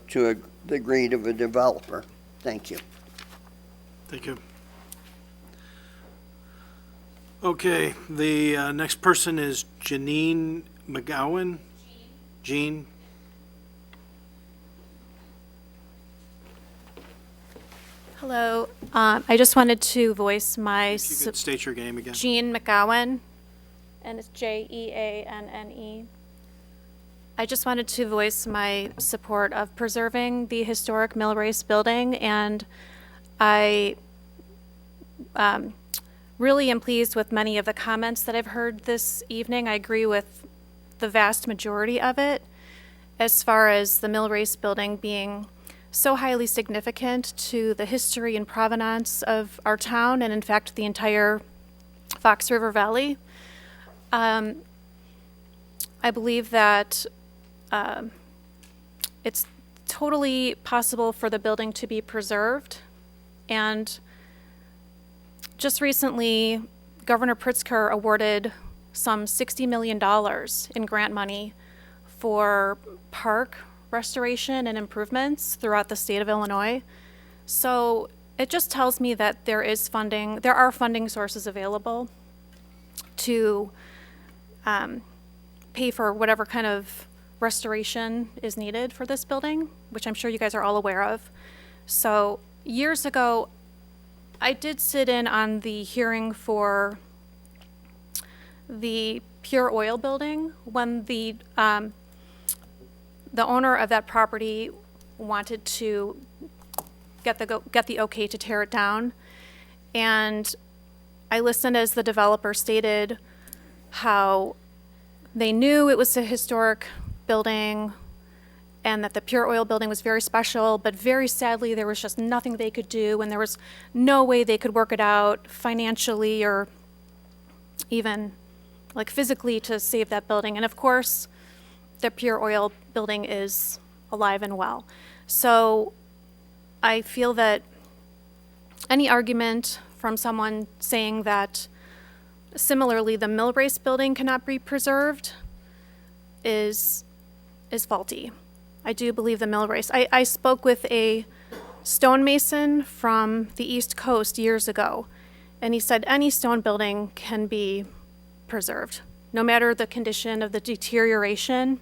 the greed of a developer. Thank you. Thank you. Okay, the next person is Janine McGowan. Jean. Hello. I just wanted to voice my If you could state your name again. Jean McGowan, and it's Jeanne. I just wanted to voice my support of preserving the historic Mill Race building, and I really am pleased with many of the comments that I've heard this evening. I agree with the vast majority of it, as far as the Mill Race building being so highly significant to the history and provenance of our town, and in fact the entire Fox River Valley. I believe that it's totally possible for the building to be preserved, and just recently Governor Pritzker awarded some $60 million in grant money for park restoration and improvements throughout the state of Illinois. So it just tells me that there are funding sources available to pay for whatever kind of restoration is needed for this building, which I'm sure you guys are all aware of. So years ago, I did sit in on the hearing for the Pure Oil building when the owner of that property wanted to get the okay to tear it down. And I listened as the developer stated how they knew it was a historic building and that the Pure Oil building was very special, but very sadly there was just nothing they could do, and there was no way they could work it out financially or even like physically to save that building. And of course, the Pure Oil building is alive and well. So I feel that any argument from someone saying that similarly the Mill Race building cannot be preserved is faulty. I do believe the Mill Race. I spoke with a stonemason from the East Coast years ago, and he said any stone building can be preserved, no matter the condition of the deterioration.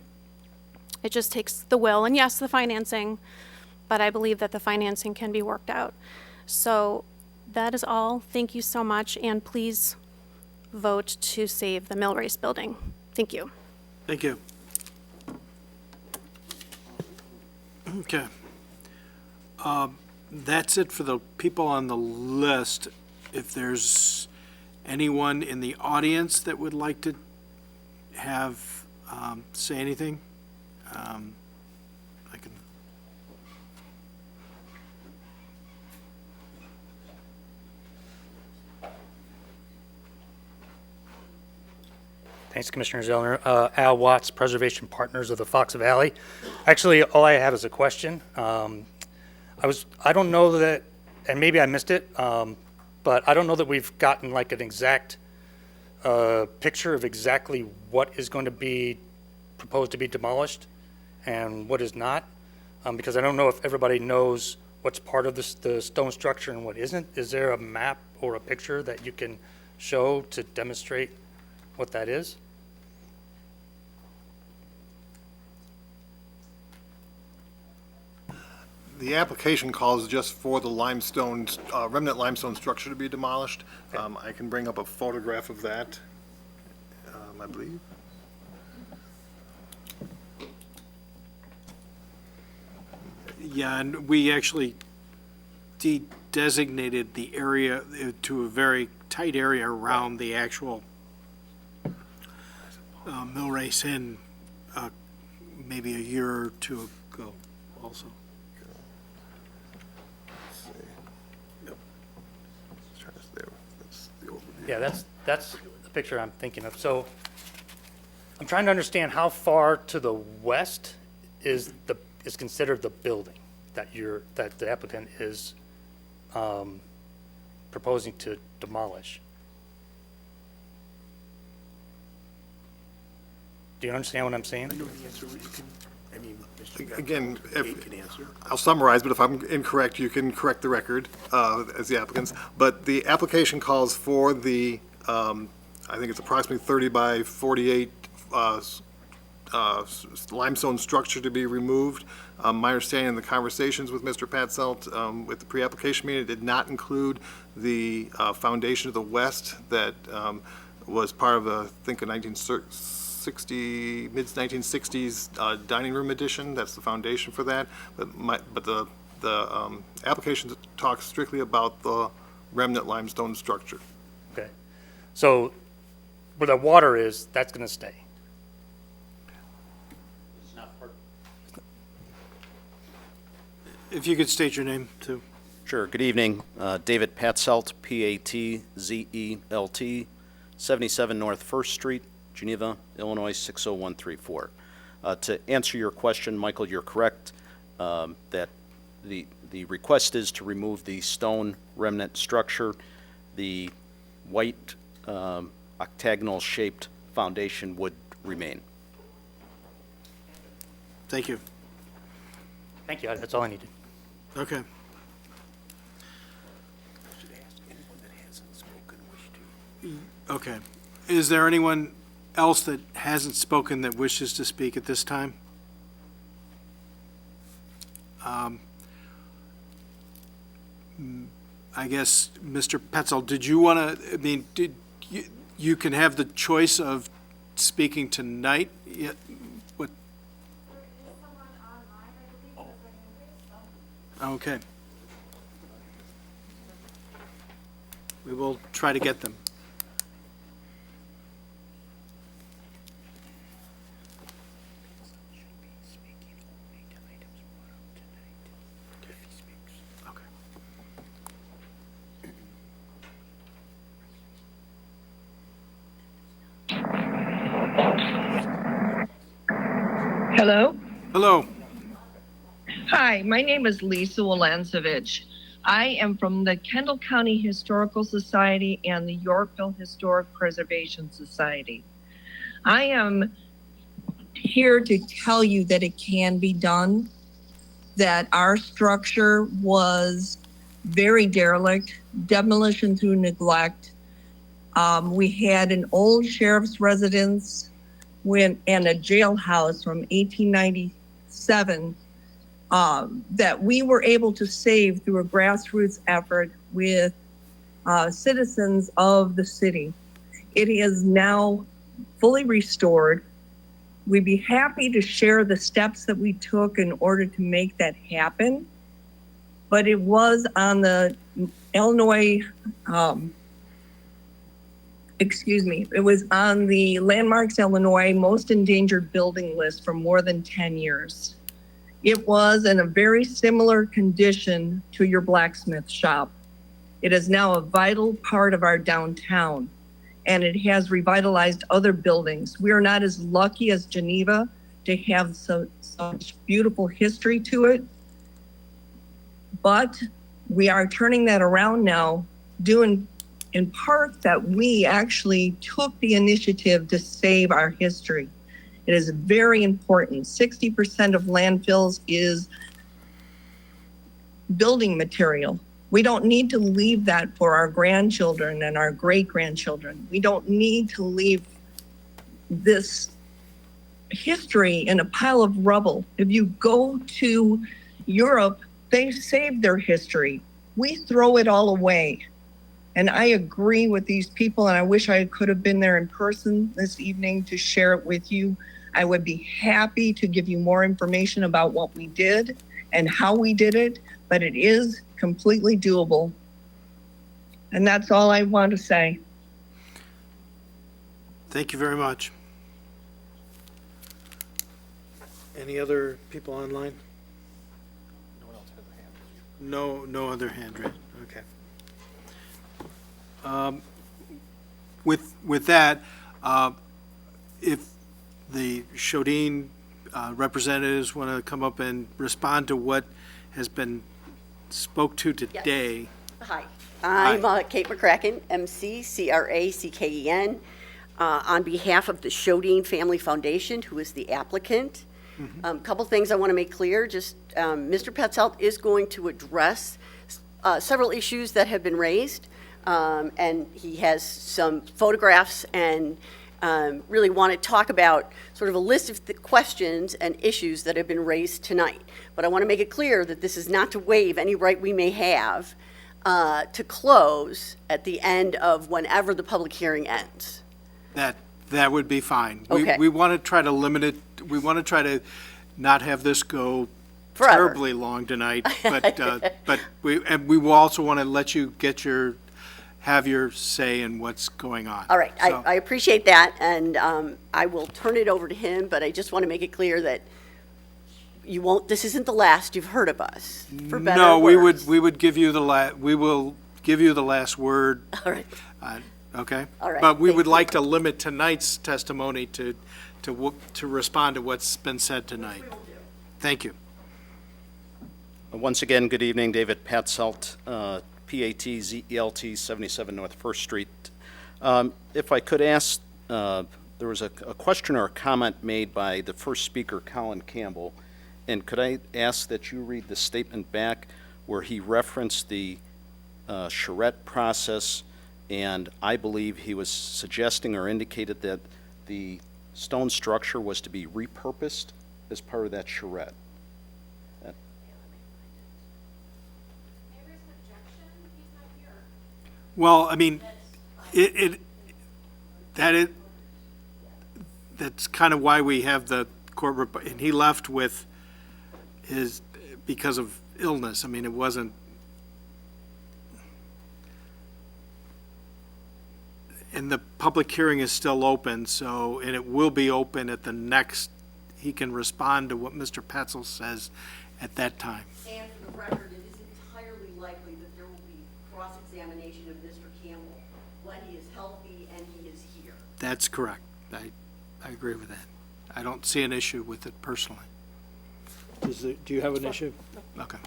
It just takes the will, and yes, the financing, but I believe that the financing can be worked out. So that is all. Thank you so much, and please vote to save the Mill Race building. Thank you. Thank you. Okay. That's it for the people on the list. If there's anyone in the audience that would like to have, say anything, I can. Thanks, Commissioner Zellner. Al Watts, Preservation Partners of the Fox Valley. Actually, all I have is a question. I don't know that, and maybe I missed it, but I don't know that we've gotten like an exact picture of exactly what is going to be proposed to be demolished and what is not, because I don't know if everybody knows what's part of the stone structure and what isn't. Is there a map or a picture that you can show to demonstrate what that is? The application calls just for the limestone, remnant limestone structure to be demolished. I can bring up a photograph of that, I believe. Yeah, and we actually designated the area to a very tight area around the actual mill race Inn maybe a year or two ago also. Yeah, that's the picture I'm thinking of. So I'm trying to understand how far to the west is considered the building that the applicant is proposing to demolish. Do you understand what I'm saying? Again, I'll summarize, but if I'm incorrect, you can correct the record as the applicants. But the application calls for the, I think it's approximately 30 by 48 limestone structure to be removed. My understanding in the conversations with Mr. Patzelt with the pre-application meeting, it did not include the foundation to the west that was part of, I think, a mid-1960s dining room addition. That's the foundation for that. But the application talks strictly about the remnant limestone structure. Okay. So where the water is, that's going to stay. If you could state your name too. Sure. Good evening. David Patzelt, Patzelt, 77 North 1st Street, Geneva, Illinois, 60134. To answer your question, Michael, you're correct that the request is to remove the stone remnant structure. The white octagonal-shaped foundation would remain. Thank you. Thank you. That's all I needed. Okay. Okay. Is there anyone else that hasn't spoken that wishes to speak at this time? I guess, Mr. Petzel, did you want to, I mean, you can have the choice of speaking tonight? What? Okay. We will try to get them. Hello? Hello. Hi, my name is Lisa Wolanzovich. I am from the Kendall County Historical Society and the Yorkville Historic Preservation Society. I am here to tell you that it can be done, that our structure was very derelict, demolition through neglect. We had an old sheriff's residence and a jailhouse from 1897 that we were able to save through a grassroots effort with citizens of the city. It is now fully restored. We'd be happy to share the steps that we took in order to make that happen. but it was on the Illinois, it was on the Landmarks Illinois Most Endangered Building list for more than 10 years. It was in a very similar condition to your blacksmith shop. It is now a vital part of our downtown, and it has revitalized other buildings. We are not as lucky as Geneva to have such beautiful history to it, but we are turning that around now, doing in part that we actually took the initiative to save our history. It is very important. 60% of landfills is building material. We don't need to leave that for our grandchildren and our great-grandchildren. We don't need to leave this history in a pile of rubble. If you go to Europe, they saved their history. We throw it all away. And I agree with these people, and I wish I could have been there in person this evening to share it with you. I would be happy to give you more information about what we did and how we did it, but it is completely doable. And that's all I want to say. Thank you very much. Any other people online? No other hand raised. Okay. With that, if the Shodine representatives want to come up and respond to what has been spoke to today. Hi, I'm Kate McCracken, MCCRACKEN, on behalf of the Shodine Family Foundation, who is the applicant. Couple things I want to make clear. Just Mr. Petzelt is going to address several issues that have been raised, and he has some photographs and really want to talk about sort of a list of the questions and issues that have been raised tonight. But I want to make it clear that this is not to waive any right we may have to close at the end of whenever the public hearing ends. That would be fine. Okay. We want to try to limit it, we want to try to not have this go Forever. terribly long tonight, but we will also want to let you have your say in what's going on. All right, So- I appreciate that, and I will turn it over to him, but I just want to make it clear that you won't, this isn't the last you've heard of us, for better No, or worse. we would give you we will give you the last word. All right. Okay? All right, But we thank would you. like to limit tonight's testimony to respond to what's been said tonight. Thank you. Once again, good evening, David Patzelt, PATZELT, 77 North First Street. If I could ask, there was a question or a comment made by the first speaker, Colin Campbell, and could I ask that you read the statement back where he referenced the charrette process, and I believe he was suggesting or indicated that the stone structure was to be repurposed as part of that charrette. Well, I mean, that's kind of why we have the court report, and he left with because of illness. I mean, it wasn't, and the public hearing is still open, so, and it will be open at the next, he can respond to what Mr. Petzel says at that time. And for the record, it is entirely likely that there will be cross-examination of Mr. Campbell when he is healthy and he is here. That's correct. I agree with that. I don't see an issue with it personally. Do you have an issue? Okay.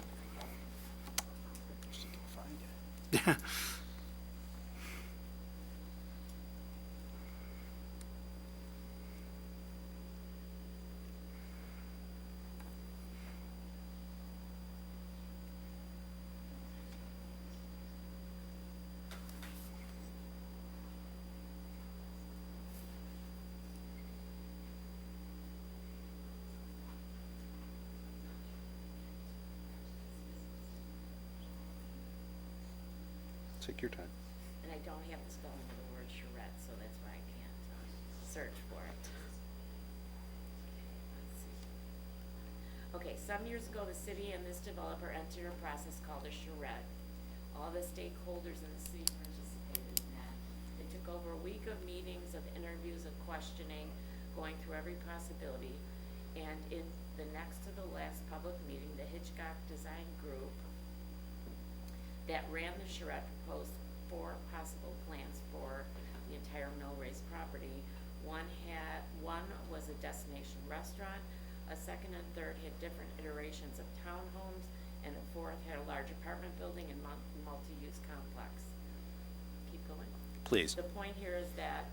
Take your time. And I don't have the spelling of the word charrette, so that's why I can't search for it. Okay, some years ago, the city and this developer entered a process called a charrette. All the stakeholders in the city participated in that. They took over a week of meetings, of interviews, of questioning, going through every possibility. And in the next to the last public meeting, the Hitchcock Design Group that ran the charrette proposed 4 possible plans for the entire Millrace property. One was a destination restaurant, a second and third had different iterations of townhomes, and the fourth had a large apartment building and multi-use complex. Keep going. Please. The point here is that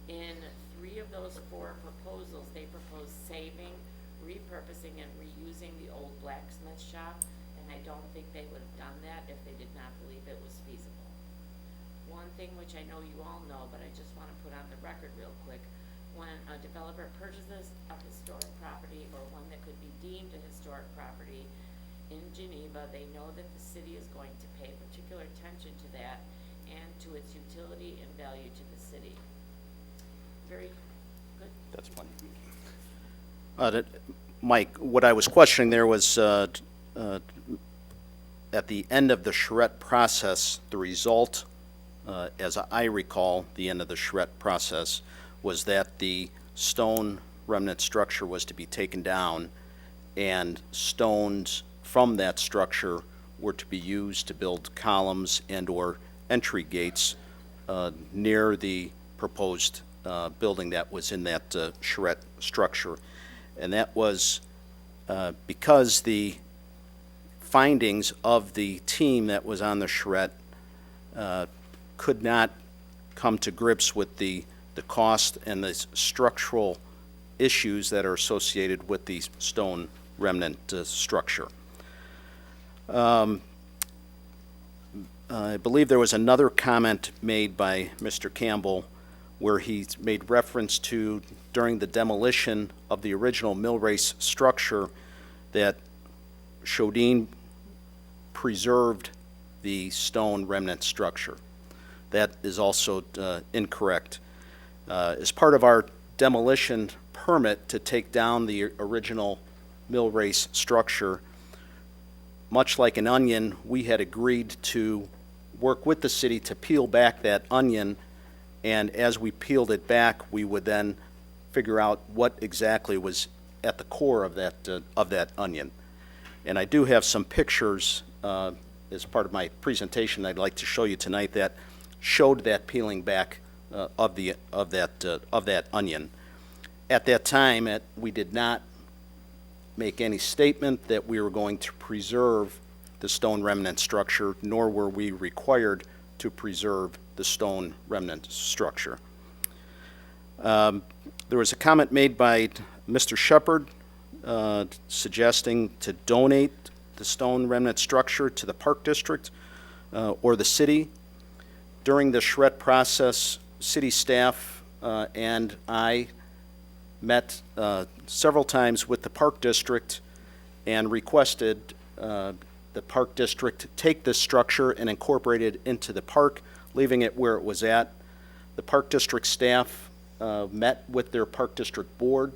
in 3 of those 4 proposals, they proposed saving, repurposing, and reusing the old blacksmith shop, and I don't think they would have done that if they did not believe it was feasible. One thing which I know you all know, but I just want to put on the record real quick, when a developer purchases a historic property or one that could be deemed a historic property in Geneva, they know that the city is going to pay particular attention to that and to its utility and value to the city. Very good. That's plenty. Mike, what I was questioning there was at the end of the charrette process, the result, as I recall, the end of the charrette process was that the stone remnant structure was to be taken down and stones from that structure were to be used to build columns and or entry gates near the proposed building that was in that charrette structure. And that was because the findings of the team that was on the charrette could not come to grips with the cost and the structural issues that are associated with the stone remnant structure. I believe there was another comment made by Mr. Campbell where he made reference to during the demolition of the original Millrace structure that Shodine preserved the stone remnant structure. That is also incorrect. As part of our demolition permit to take down the original Millrace structure, much like an onion, we had agreed to work with the city to peel back that onion, and as we peeled it back, we would then figure out what exactly was at the core of that onion. And I do have some pictures as part of my presentation I'd like to show you tonight that showed that peeling back of that onion. At that time, we did not make any statement that we were going to preserve the stone remnant structure, nor were we required to preserve the stone remnant structure. There was a comment made by Mr. Shepard suggesting to donate the stone remnant structure to the Park District or the city. During the charrette process, city staff and I met several times with the Park District and requested the Park District take this structure and incorporate it into the park, leaving it where it was at. The Park District staff met with their Park District board,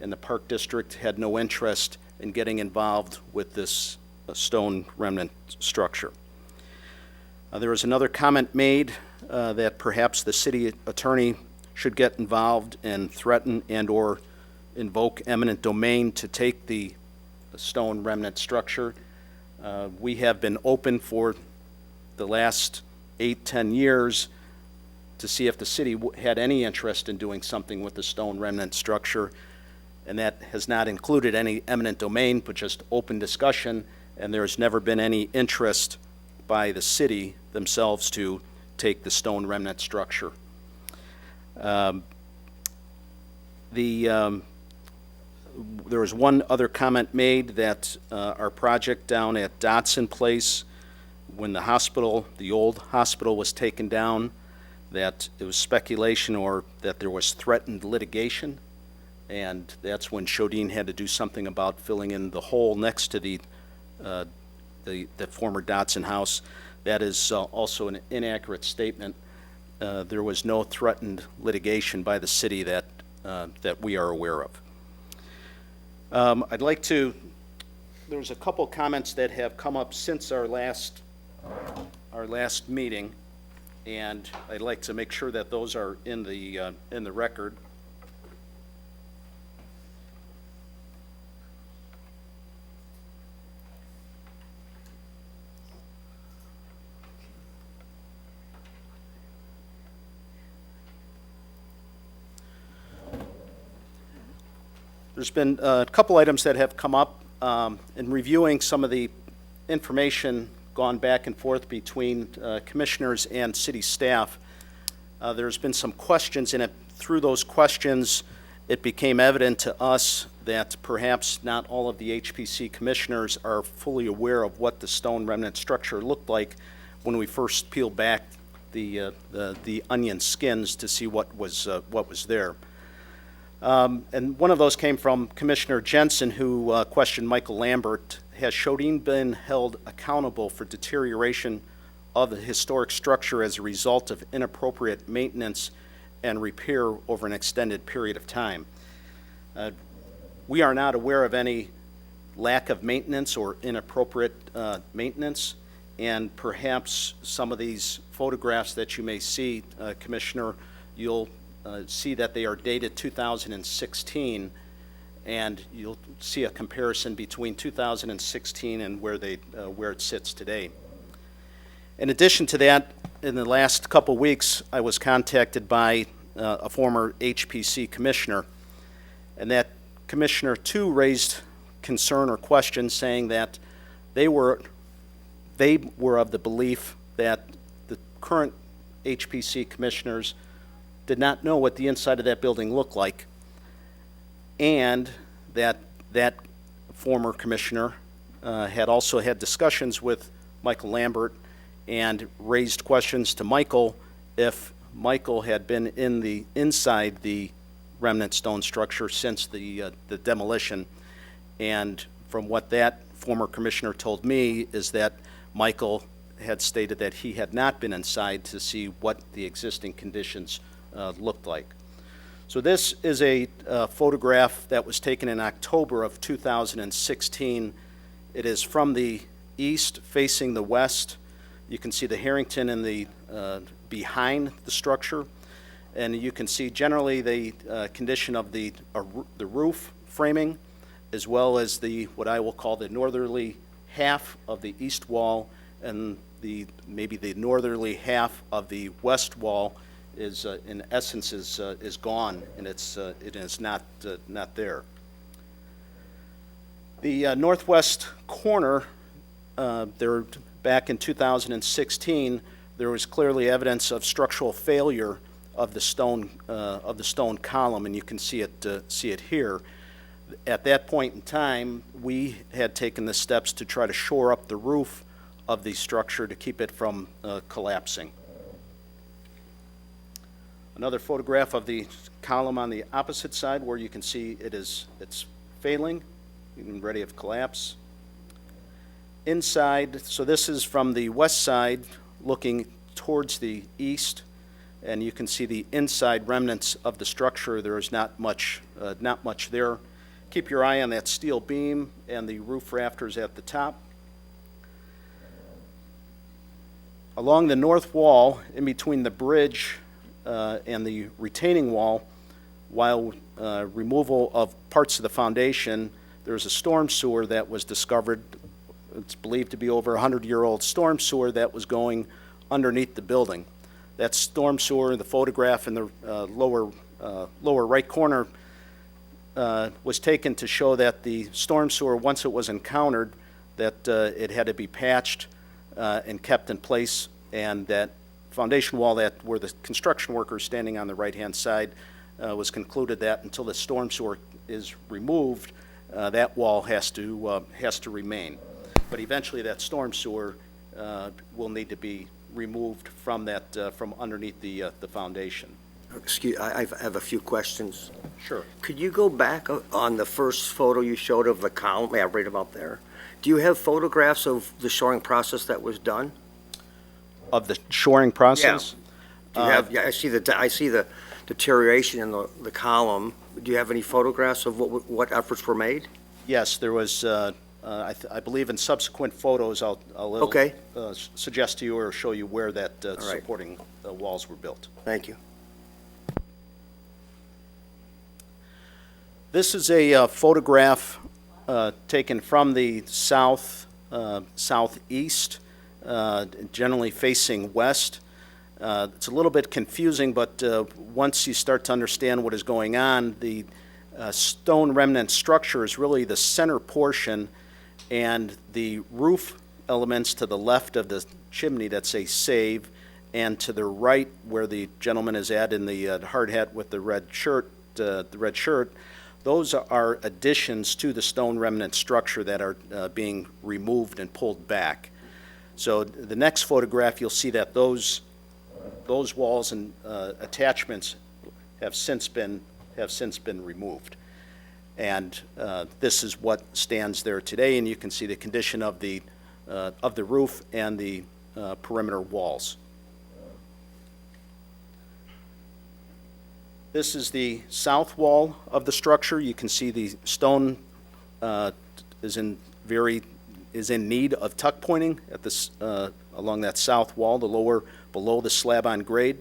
and the Park District had no interest in getting involved with this stone remnant structure. There was another comment made that perhaps the city attorney should get involved and threaten and or invoke eminent domain to take the stone remnant structure. We have been open for the last 8-10 years to see if the city had any interest in doing something with the stone remnant structure, and that has not included any eminent domain, but just open discussion, and there's never been any interest by the city themselves to take the stone remnant structure. There was one other comment made that our project down at Dotson Place, when the hospital, the old hospital was taken down, that it was speculation or that there was threatened litigation, and that's when Shodine had to do something about filling in the hole next to the former Dotson house. That is also an inaccurate statement. There was no threatened litigation by the city that we are aware of. I'd like to, there's a couple comments that have come up since our last meeting, and I'd like to make sure that those are in the record. There's been a couple items that have come up in reviewing some of the information gone back and forth between commissioners and city staff. There's been some questions in it. Through those questions, it became evident to us that perhaps not all of the HPC commissioners are fully aware of what the stone remnant structure looked like when we first peeled back the onion skins to see what was there. And one of those came from Commissioner Jensen, who questioned Michael Lambert. Has Shodine been held accountable for deterioration of the historic structure as a result of inappropriate maintenance and repair over an extended period of time? We are not aware of any lack of maintenance or inappropriate maintenance, and perhaps some of these photographs that you may see, Commissioner, you'll see that they are dated 2016, and you'll see a comparison between 2016 and where it sits today. In addition to that, in the last couple weeks, I was contacted by a former HPC commissioner, and that commissioner too raised concern or question, saying that they were of the belief that the current HPC commissioners did not know what the inside of that building looked like, and that former commissioner had also had discussions with Michael Lambert and raised questions to Michael if Michael had been inside the remnant stone structure since the demolition. And from what that former commissioner told me is that Michael had stated that he had not been inside to see what the existing conditions looked like. So this is a photograph that was taken in October of 2016. It is from the east facing the west. You can see the Harrington in the behind the structure, and you can see generally the condition of the roof framing, as well as what I will call the northerly half of the east wall, and maybe the northerly half of the west wall is in essence is gone, and it is not there. The northwest corner, there back in 2016, there was clearly evidence of structural failure of the stone column, and you can see it here. At that point in time, we had taken the steps to try to shore up the roof of the structure to keep it from collapsing. Another photograph of the column on the opposite side, where you can see it's failing and ready to collapse. Inside, so this is from the west side looking towards the east, and you can see the inside remnants of the structure. There is not much there. Keep your eye on that steel beam and the roof rafters at the top. Along the north wall, in between the bridge and the retaining wall, while removal of parts of the foundation, there's a storm sewer that was discovered. It's believed to be over a 100-year-old storm sewer that was going underneath the building. That storm sewer, the photograph in the lower right corner, was taken to show that the storm sewer, once it was encountered, that it had to be patched and kept in place, and that foundation wall where the construction workers standing on the right-hand side was concluded that until the storm sewer is removed, that wall has to remain. But eventually that storm sewer will need to be removed from underneath the foundation. Excuse, I have a few questions. Sure. Could you go back on the first photo you showed of the column? Yeah, right about there. Do you have photographs of the shoring process that was done? Of the shoring process? Yeah. Do you have? Yeah, I see the deterioration in the column. Do you have any photographs of what efforts were made? Yes, there was, I believe in subsequent photos, I'll Okay. suggest to you or show you where that right. supporting walls were built. Thank you. This is a photograph taken from the southeast, generally facing west. It's a little bit confusing, but once you start to understand what is going on, the stone remnant structure is really the center portion, and the roof elements to the left of the chimney that say save, and to the right where the gentleman is at in the hard hat with the red shirt, those are additions to the stone remnant structure that are being removed and pulled back. So the next photograph, you'll see that those walls and attachments have since been removed. And this is what stands there today, and you can see the condition of the roof and the perimeter walls. This is the south wall of the structure. You can see the stone is in need of tuck pointing at this along that south wall, the lower below the slab on grade,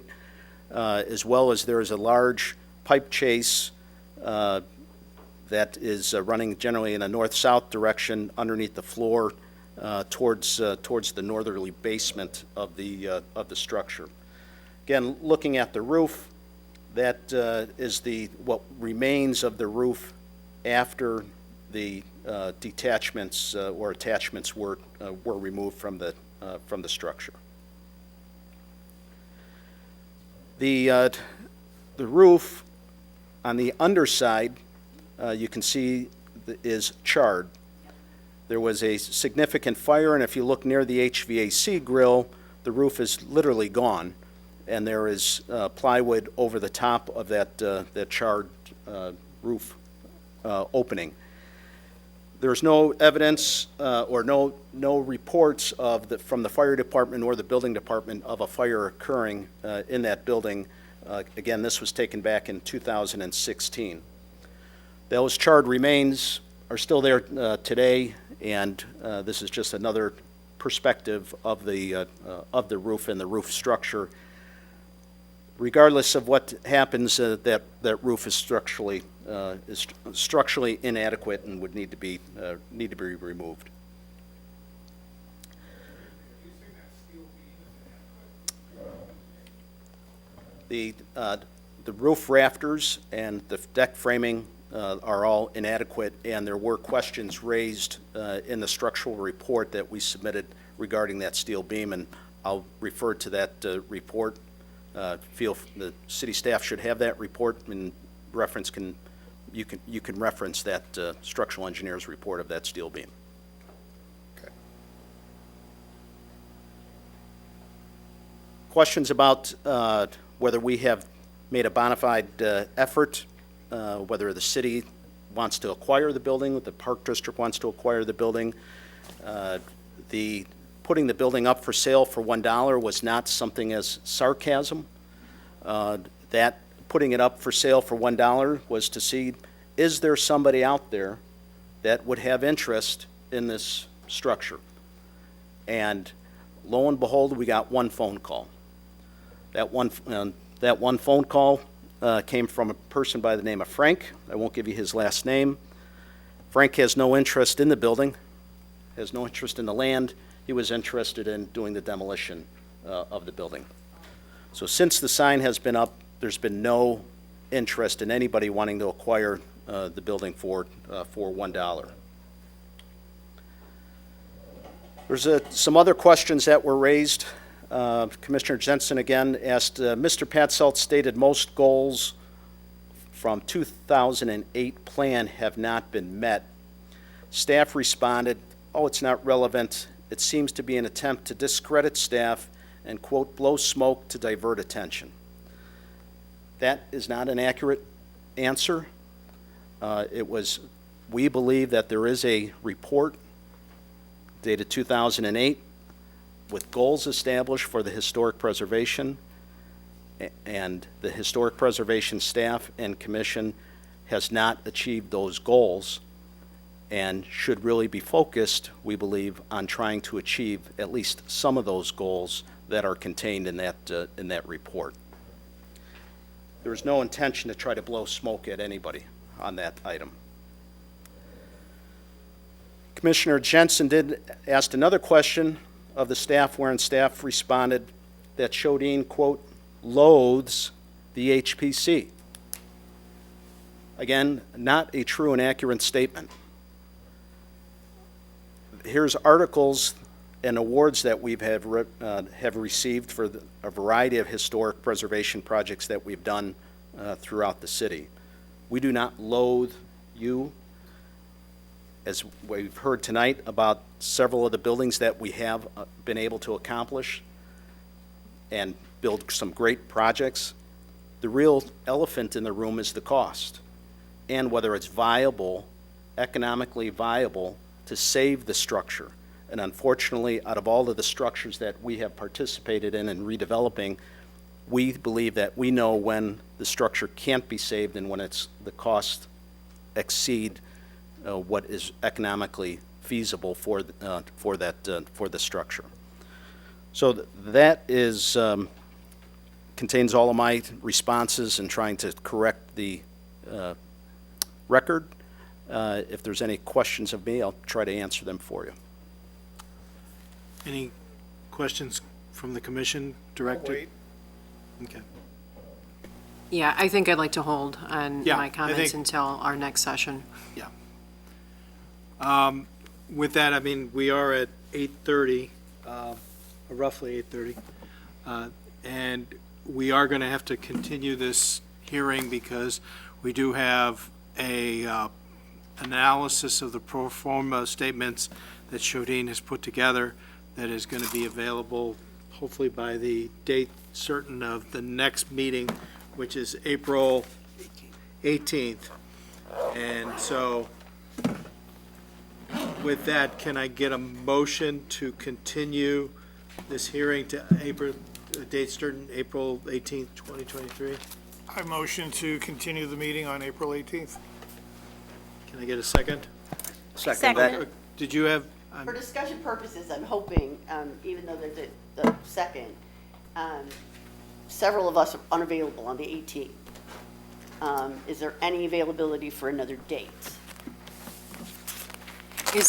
as well as there is a large pipe chase that is running generally in a north-south direction underneath the floor towards the northerly basement of the structure. Again, looking at the roof, that is what remains of the roof after the detachments or attachments were removed from the structure. The roof on the underside, you can see is charred. There was a significant fire, and if you look near the HVAC grill, the roof is literally gone, and there is plywood over the top of that charred roof opening. There's no evidence or no reports from the fire department or the building department of a fire occurring in that building. Again, this was taken back in 2016. Those charred remains are still there today, and this is just another perspective of the roof and the roof structure. Regardless of what happens, that roof is structurally inadequate and would need to be removed. The roof rafters and the deck framing are all inadequate, and there were questions raised in the structural report that we submitted regarding that steel beam, and I'll refer to that report. Feel the city staff should have that report, and you can reference that structural engineer's report of that steel beam. Okay. Questions about whether we have made a bona fide effort, whether the city wants to acquire the building, the Park District wants to acquire the building. Putting the building up for sale for $1 was not something as sarcasm. That putting it up for sale for $1 was to see, is there somebody out there that would have interest in this structure? And lo and behold, we got one phone call. That one phone call came from a person by the name of Frank. I won't give you his last name. Frank has no interest in the building, has no interest in the land. He was interested in doing the demolition of the building. So since the sign has been up, there's been no interest in anybody wanting to acquire the building for $1. There's some other questions that were raised. Commissioner Jensen again asked, Mr. Patzelt stated most goals from 2008 plan have not been met. Staff responded, oh, it's not relevant. It seems to be an attempt to discredit staff and, quote, blow smoke to divert attention. That is not an accurate answer. We believe that there is a report dated 2008 with goals established for the historic preservation, and the historic preservation staff and commission has not achieved those goals. and should really be focused, we believe, on trying to achieve at least some of those goals that are contained in that report. There is no intention to try to blow smoke at anybody on that item. Commissioner Jensen did ask another question of the staff, wherein staff responded that Chodine, quote, loathes the HPC. Again, not a true and accurate statement. Here's articles and awards that we've have received for a variety of historic preservation projects that we've done throughout the city. We do not loathe you. As we've heard tonight about several of the buildings that we have been able to accomplish and build some great projects, the real elephant in the room is the cost and whether it's viable, economically viable, to save the structure. And unfortunately, out of all of the structures that we have participated in and redeveloping, we believe that we know when the structure can't be saved and when the costs exceed what is economically feasible for the structure. So that is contains all of my responses in trying to correct the record. If there's any questions of me, I'll try to answer them for you. Any questions from the commission, Director? Okay. Yeah, I think I'd like to hold on Yeah, my I comments think- until our next session. Yeah. With that, I mean, we are at 8:30, roughly 8:30. And we are going to have to continue this hearing because we do have a analysis of the pro forma statements that Chodine has put together that is going to be available hopefully by the date certain of the next meeting, which is April 18th. And so with that, can I get a motion to continue this hearing to April, date certain, April 18th, 2023? I motion to continue the meeting on April 18th. Can I get a second? Second that. Did you have? For discussion purposes, I'm hoping, even though there's the second, several of us are unavailable on the 18th. Is there any availability for another date? Is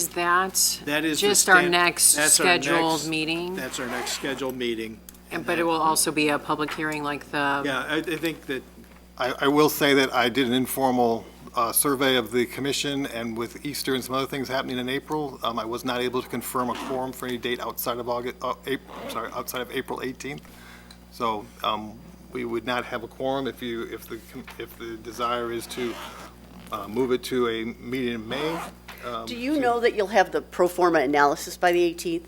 that That is just the our stand- next that's our scheduled next- meeting? That's our next scheduled meeting. But it will also be a public hearing like the, Yeah, I think that, I will say that I did an informal survey of the commission, and with Easter and some other things happening in April, I was not able to confirm a quorum for any date outside of outside of April 18th. So we would not have a quorum if the desire is to move it to a meeting in May. Do you know that you'll have the pro forma analysis by the 18th?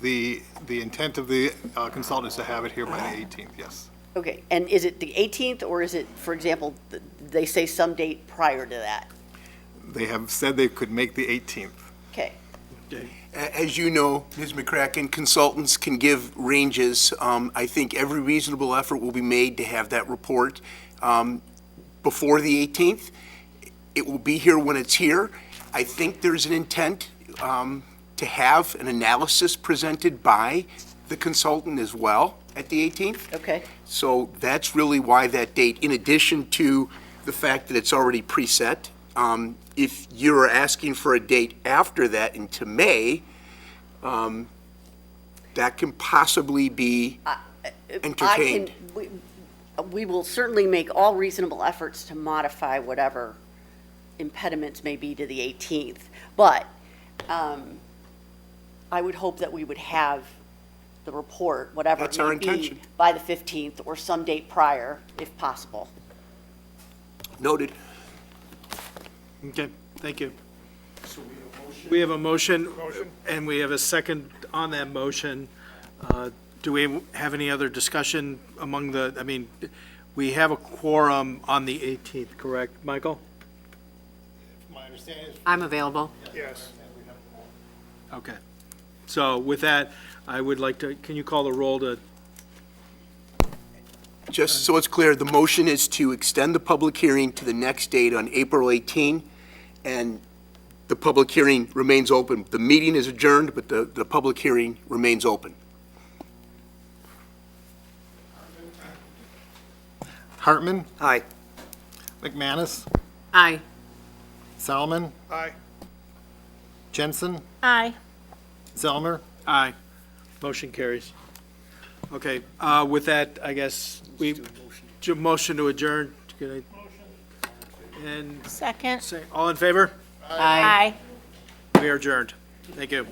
The intent of the consultant is to have it here by the 18th, yes. Okay, and is it the 18th, or is it, for example, they say some date prior to that? They have said they could make the 18th. Okay. As you know, Ms. McCracken, consultants can give ranges. I think every reasonable effort will be made to have that report before the 18th. It will be here when it's here. I think there's an intent to have an analysis presented by the consultant as well at the 18th. Okay. So that's really why that date, in addition to the fact that it's already preset. If you're asking for a date after that into May, that can possibly be entertained. We will certainly make all reasonable efforts to modify whatever impediments may be to the 18th. But I would hope that we would have the report, whatever That's it our may be, intention. by the 15th or some date prior, if possible. Noted. okay, thank you. We have a motion, and we have a second on that motion. Do we have any other discussion among I mean, we have a quorum on the 18th, correct, Michael? My understanding is. I'm available. Yes. Okay. So with that, I would like to, can you call the roll to, Just so it's clear, the motion is to extend the public hearing to the next date on April 18, and the public hearing remains open. The meeting is adjourned, but the public hearing remains open. Hartman, Aye. McManus, Aye. Salmon, Aye. Jensen, Aye. Zelmer. Aye. Motion carries. Okay, with that, I guess motion to adjourn. Can I- And Second. all in favor? Aye. We are adjourned. Thank you.